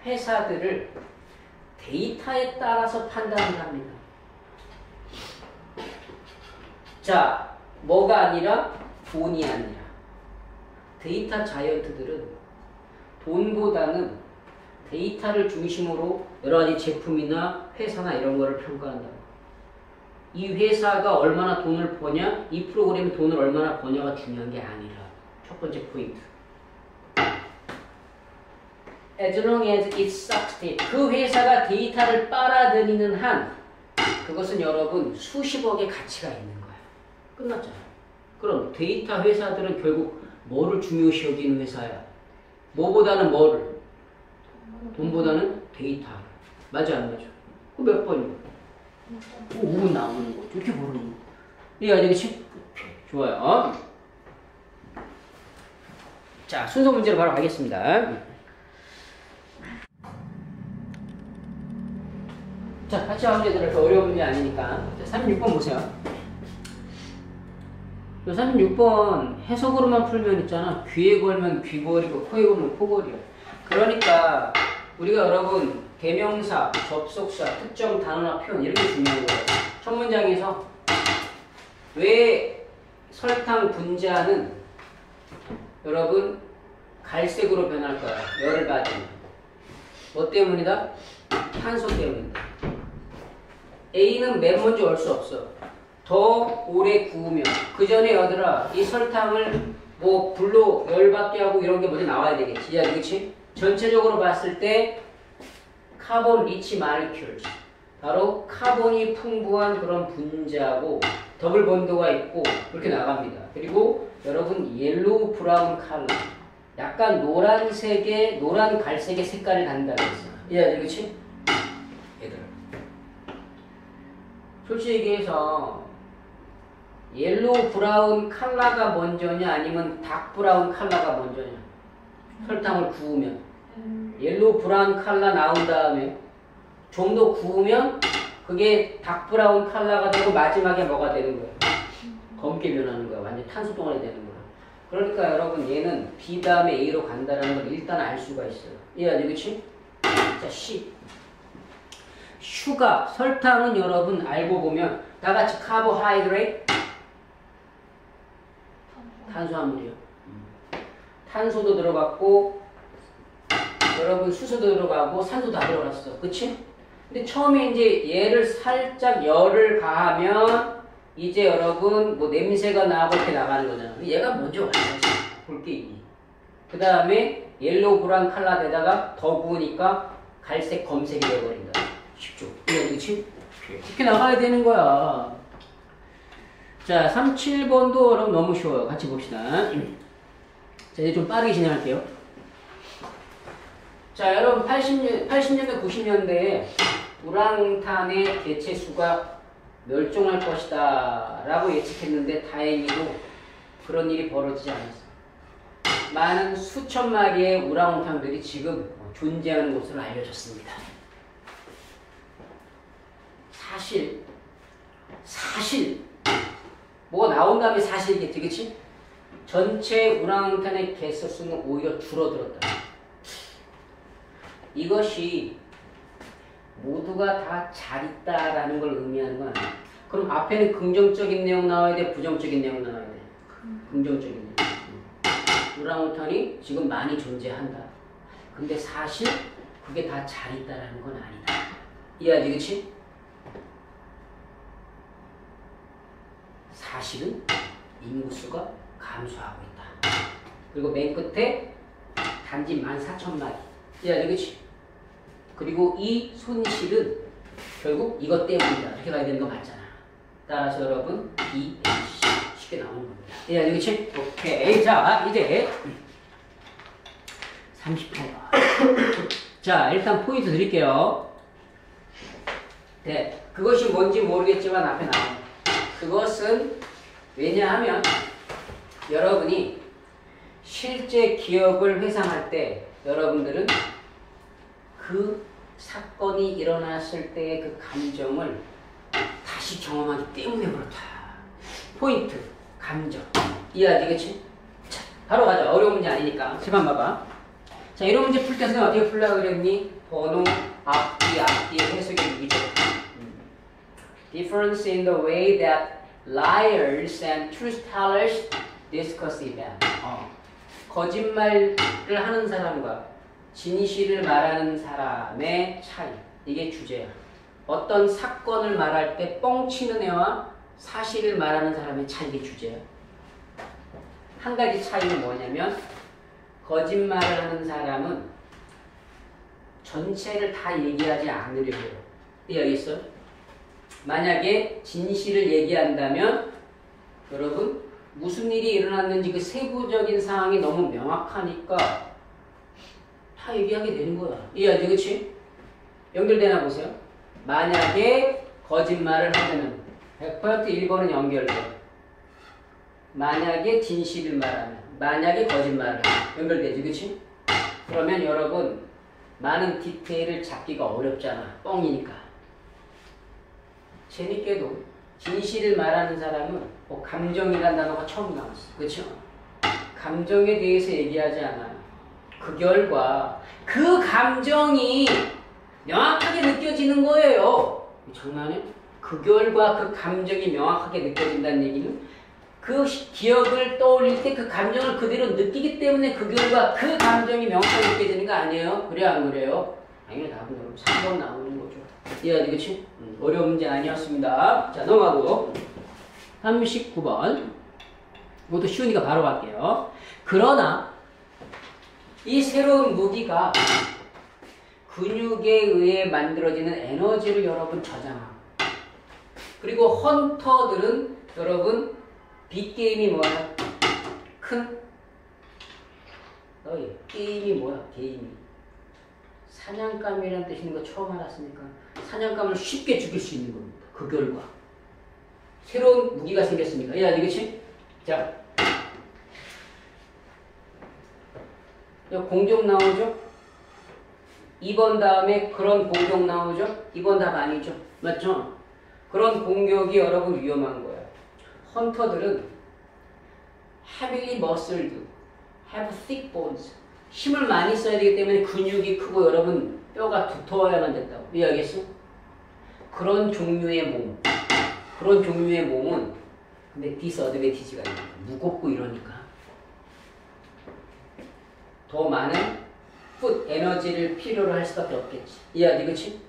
회사들을 데이터에 따라서 판단을 합니다. 자, 뭐가 아니라 돈이 아니라 데이터 자이언트들은 돈보다는 데이터를 중심으로 여러 가지 제품이나 회사나 이런 거를 평가한다. 이 회사가 얼마나 돈을 버냐, 이 프로그램이 돈을 얼마나 버냐가 중요한 게 아니라 첫 번째 포인트. As long as it succeeds, 그 회사가 데이터를 빨아들이는 한 그것은 여러분 수십억의 가치가 있는 거야. 끝났잖아. 그럼 데이터 회사들은 결국 뭐를 중요시 여기는 회사야? 뭐보다는 뭐를? 돈보다는 데이터. 맞아 안 맞아? 그 몇 번이야? 5분 나오는 거죠. 이렇게 모르는 거. 이게 아니겠지? 좋아요. 자, 순서 문제로 바로 가겠습니다. 자, 같이 하는 문제들 이렇게 어려운 문제 아니니까. 자, 36번 보세요. 36번 해석으로만 풀면 있잖아. 귀에 걸면 귀걸이고 코에 걸면 코걸이야. 그러니까 우리가 여러분 대명사, 접속사, 특정 단어나 표현 이렇게 중요한 거예요. 첫 문장에서 왜 설탕 분자는 여러분 갈색으로 변할 거야. 열을 받으면. 뭐 때문이다? 탄소 때문이다. A는 맨 먼저 올 수 없어. 더 오래 구우면. 그 전에 얘들아 이 설탕을 뭐 불로 열받게 하고 이런 게 먼저 나와야 되겠지. 야, 그렇지? 전체적으로 봤을 때 카본 리치 마리큘 바로 카본이 풍부한 그런 분자고 더블 본드가 있고 그렇게 나갑니다. 그리고 여러분 옐로우 브라운 컬러 약간 노란색의 노란 갈색의 색깔이 간다고 했어. 야, 그렇지? 얘들아 솔직히 얘기해서 옐로우 브라운 컬러가 먼저냐 아니면 닥 브라운 컬러가 먼저냐 설탕을 구우면 옐로우 브라운 컬러 나온 다음에 좀 더 구우면 그게 닥 브라운 컬러가 되고 마지막에 뭐가 되는 거야? 검게 변하는 거야. 완전 탄소 덩어리 되는 거야. 그러니까 여러분 얘는 B 다음에 A로 간다는 걸 일단 알 수가 있어요. 이해하지? 그치? 자, C 슈가 설탕은 여러분 알고 보면 다 같이 카보하이드레이트 탄수화물이요. 탄소도 들어갔고 여러분 수소도 들어가고 산소 다 들어갔어. 그치? 근데 처음에 이제 얘를 살짝 열을 가하면 이제 여러분 뭐 냄새가 나고 이렇게 나가는 거잖아. 얘가 먼저 와야지. 볼게 있니? 그 다음에 옐로우 브라운 컬러에다가 더 구우니까 갈색 검색이 되어버린다. 쉽죠? 그치? 이렇게 나가야 되는 거야. 자, 37번도 여러분 너무 쉬워요. 같이 봅시다. 자, 이제 좀 빠르게 진행할게요. 자, 여러분 80년대, 90년대에 우랑탄의 개체수가 멸종할 것이다 라고 예측했는데 다행히도 그런 일이 벌어지지 않았어. 많은 수천 마리의 우랑우탕들이 지금 존재하는 것으로 알려졌습니다. 사실 뭐가 나온 다음에 사실이겠지, 그치? 전체 우랑우탄의 개체수는 오히려 줄어들었다. 이것이 모두가 다 잘 있다라는 걸 의미하는 건 아니야. 그럼 앞에는 긍정적인 내용 나와야 돼? 부정적인 내용 나와야 돼? 긍정적인 내용. 우랑우탄이 지금 많이 존재한다. 근데 사실 그게 다 잘 있다라는 건 아니다. 이해하지, 그치? 사실은 인구수가 감소하고 있다. 그리고 맨 끝에 단지 14,000마리. 이해하지, 그치? 그리고 이 손실은 결국 이것 때문이다. 이렇게 가야 되는 거 맞잖아. 따라서 여러분 B, A, C 쉽게 나오는 겁니다. 이해하지, 그치? 오케이. 자, 이제 38번. 자, 일단 포인트 드릴게요. 네, 그것이 뭔지 모르겠지만 앞에 나옵니다. 그것은 왜냐하면 여러분이 실제 기억을 회상할 때 여러분들은 그 사건이 일어났을 때의 그 감정을 다시 경험하기 때문에 그렇다. 포인트, 감정. 이해하지, 그치? 자, 바로 가자. 어려운 문제 아니니까. 제발 봐봐. 자, 이런 문제 풀 때 선생님 어떻게 풀려고 그랬니? 번호, 앞뒤의 해석이 위조. Difference in the way that liars and truth tellers discuss event. 거짓말을 하는 사람과 진실을 말하는 사람의 차이. 이게 주제야. 어떤 사건을 말할 때 뻥치는 애와 사실을 말하는 사람의 차이. 이게 주제야. 한 가지 차이는 뭐냐면 거짓말을 하는 사람은 전체를 다 얘기하지 않으려고 해요. 이해하겠어요? 만약에 진실을 얘기한다면 여러분 무슨 일이 일어났는지 그 세부적인 상황이 너무 명확하니까 다 얘기하게 되는 거야. 이해하지, 그치? 연결되나 보세요. 만약에 거짓말을 하면 100% 1번은 연결돼. 만약에 진실을 말하면, 만약에 거짓말을 하면 연결되지, 그치? 그러면 여러분 많은 디테일을 잡기가 어렵잖아. 뻥이니까. 재밌게도 진실을 말하는 사람은 감정이라는 단어가 처음 나왔어. 그쵸? 감정에 대해서 얘기하지 않아요. 그 결과 그 감정이 명확하게 느껴지는 거예요. 장난해? 그 결과 그 감정이 명확하게 느껴진다는 얘기는 그 기억을 떠올릴 때 그 감정을 그대로 느끼기 때문에 그 결과 그 감정이 명확하게 느껴지는 거 아니에요? 그래요, 안 그래요? 당연히 답은 여러분 3번 나오는 거죠. 이해하지, 그치? 어려운 문제 아니었습니다. 자, 넘어가고 39번. 이것도 쉬우니까 바로 갈게요. 그러나 이 새로운 무기가 근육에 의해 만들어지는 에너지를 여러분 저장합니다. 그리고 헌터들은 여러분 빅게임이 뭐야? 너희 게임이 뭐야? 게임이 사냥감이라는 뜻 있는 거 처음 알았으니까 사냥감을 쉽게 죽일 수 있는 겁니다. 그 결과 새로운 무기가 생겼으니까 이해하지, 그치? 자, 여기 공격 나오죠? 2번 다음에 그런 공격 나오죠? 2번 답 아니죠? 맞죠? 그런 공격이 여러분 위험한 거예요. 헌터들은 heavily muscled, have thick bones. 힘을 많이 써야 되기 때문에 근육이 크고 여러분 뼈가 두터워야만 된다고. 이해하겠어? 그런 종류의 몸은 근데 디스어드밴티지가 있는 거야. 무겁고 이러니까 더 많은 풋 에너지를 필요로 할 수밖에 없겠지. 이해하지, 그치?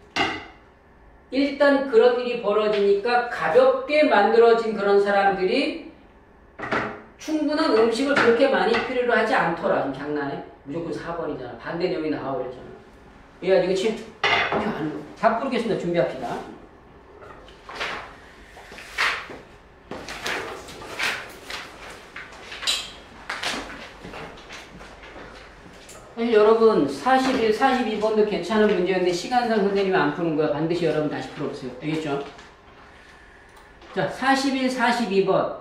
일단 그런 일이 벌어지니까 가볍게 만들어진 그런 사람들이 충분한 음식을 그렇게 많이 필요로 하지 않더라. 좀 장난해? 무조건 4번이잖아. 반대 내용이 나와버렸잖아. 이해하지, 그치? 다 부르겠습니다. 준비합시다. 사실 여러분 41, 42번도 괜찮은 문제였는데 시간상 선생님이 안 푸는 거야. 반드시 여러분 다시 풀어보세요. 알겠죠? 자, 41, 42번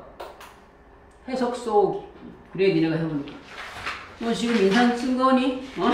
해석 속 그래 니네가 해보니까 너 지금 인상 쓴 거니? 어?